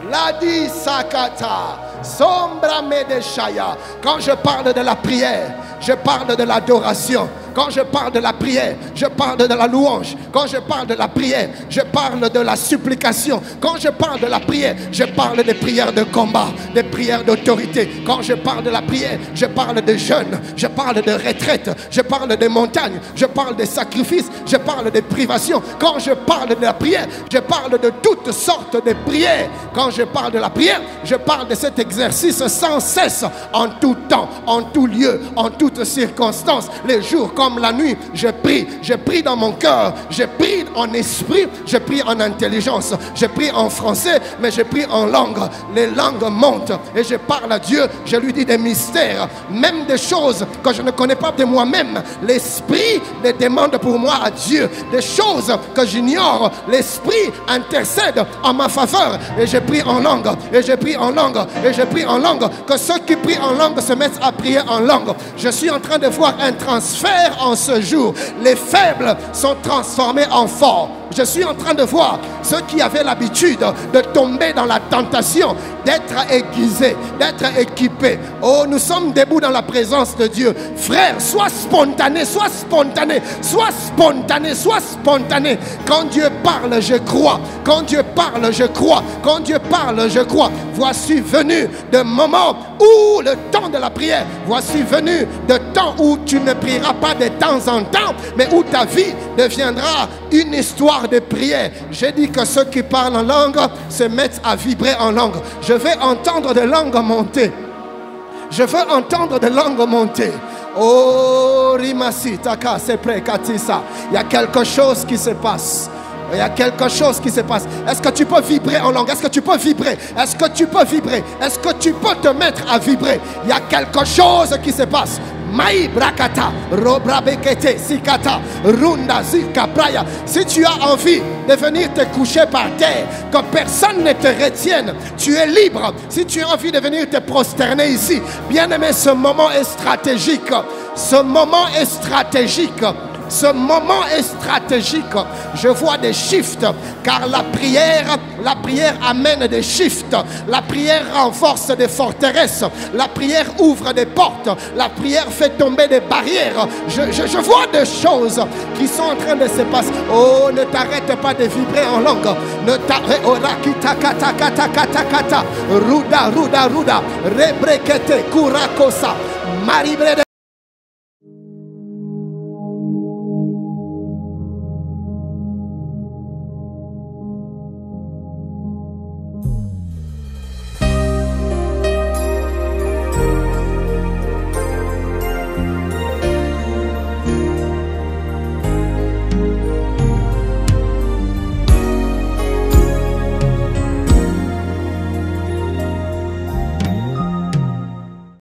Ladi Sakata, Sombra Medeshaya. Quand je parle de la prière, je parle de l'adoration. Quand je parle de la prière, je parle de la louange. Quand je parle de la prière, je parle de la supplication. Quand je parle de la prière, je parle des prières de combat, des prières d'autorité. Quand je parle de la prière, je parle de jeûne, je parle de retraite, je parle des montagnes, je parle des sacrifices, je parle des privations. Quand je parle de la prière, je parle de toutes sortes de prières. Quand je parle de la prière, je parle de cet exercice sans cesse, en tout temps, en tout lieu, en toutes circonstances, les jours comme la nuit. Je prie dans mon cœur, je prie en esprit, je prie en intelligence, je prie en français, mais je prie en langue. Les langues montent et je parle à Dieu, je lui dis des mystères, même des choses que je ne connais pas de moi-même. L'esprit les demande pour moi à Dieu, des choses que j'ignore. L'esprit intercède en ma faveur et je prie en langue, et je prie en langue, et je prie en langue. Que ceux qui prient en langue se mettent à prier en langue. Je suis en train de voir un transfert en ce jour. Les faibles sont transformés en forts. Je suis en train de voir ceux qui avaient l'habitude de tomber dans la tentation, d'être aiguisés, d'être équipés. Oh, nous sommes debout dans la présence de Dieu. Frère, sois spontané, sois spontané, sois spontané, sois spontané. Quand Dieu parle, je crois. Quand Dieu parle, je crois. Quand Dieu parle, je crois. Voici venu de moment où le temps de la prière, voici venu de temps où tu ne prieras pas de temps en temps, mais où ta vie deviendra une histoire de prière. J'ai dit que ceux qui parlent en langue se mettent à vibrer en langue. Je vais entendre des langues monter. Je veux entendre des langues monter. Oh, Rimasi, Taka, Sepre, Katisa. Il y a quelque chose qui se passe. Il y a quelque chose qui se passe. Est-ce que tu peux vibrer en langue? Est-ce que tu peux vibrer? Est-ce que tu peux vibrer? Est-ce que tu peux te mettre à vibrer? Il y a quelque chose qui se passe. Maï brakata, robrabekete, sikata, runda, zika, praya. Si tu as envie de venir te coucher par terre, que personne ne te retienne, tu es libre. Si tu as envie de venir te prosterner ici, bien aimé, ce moment est stratégique. Ce moment est stratégique. Ce moment est stratégique. Je vois des shifts, car la prière amène des shifts. La prière renforce des forteresses. La prière ouvre des portes. La prière fait tomber des barrières. Je vois des choses qui sont en train de se passer. Oh, ne t'arrête pas de vibrer en langue. Ne t'arrête. Oh, rakita kata kata kata kata. Ruda ruda ruda. Rebrekete kurakosa. Maribre de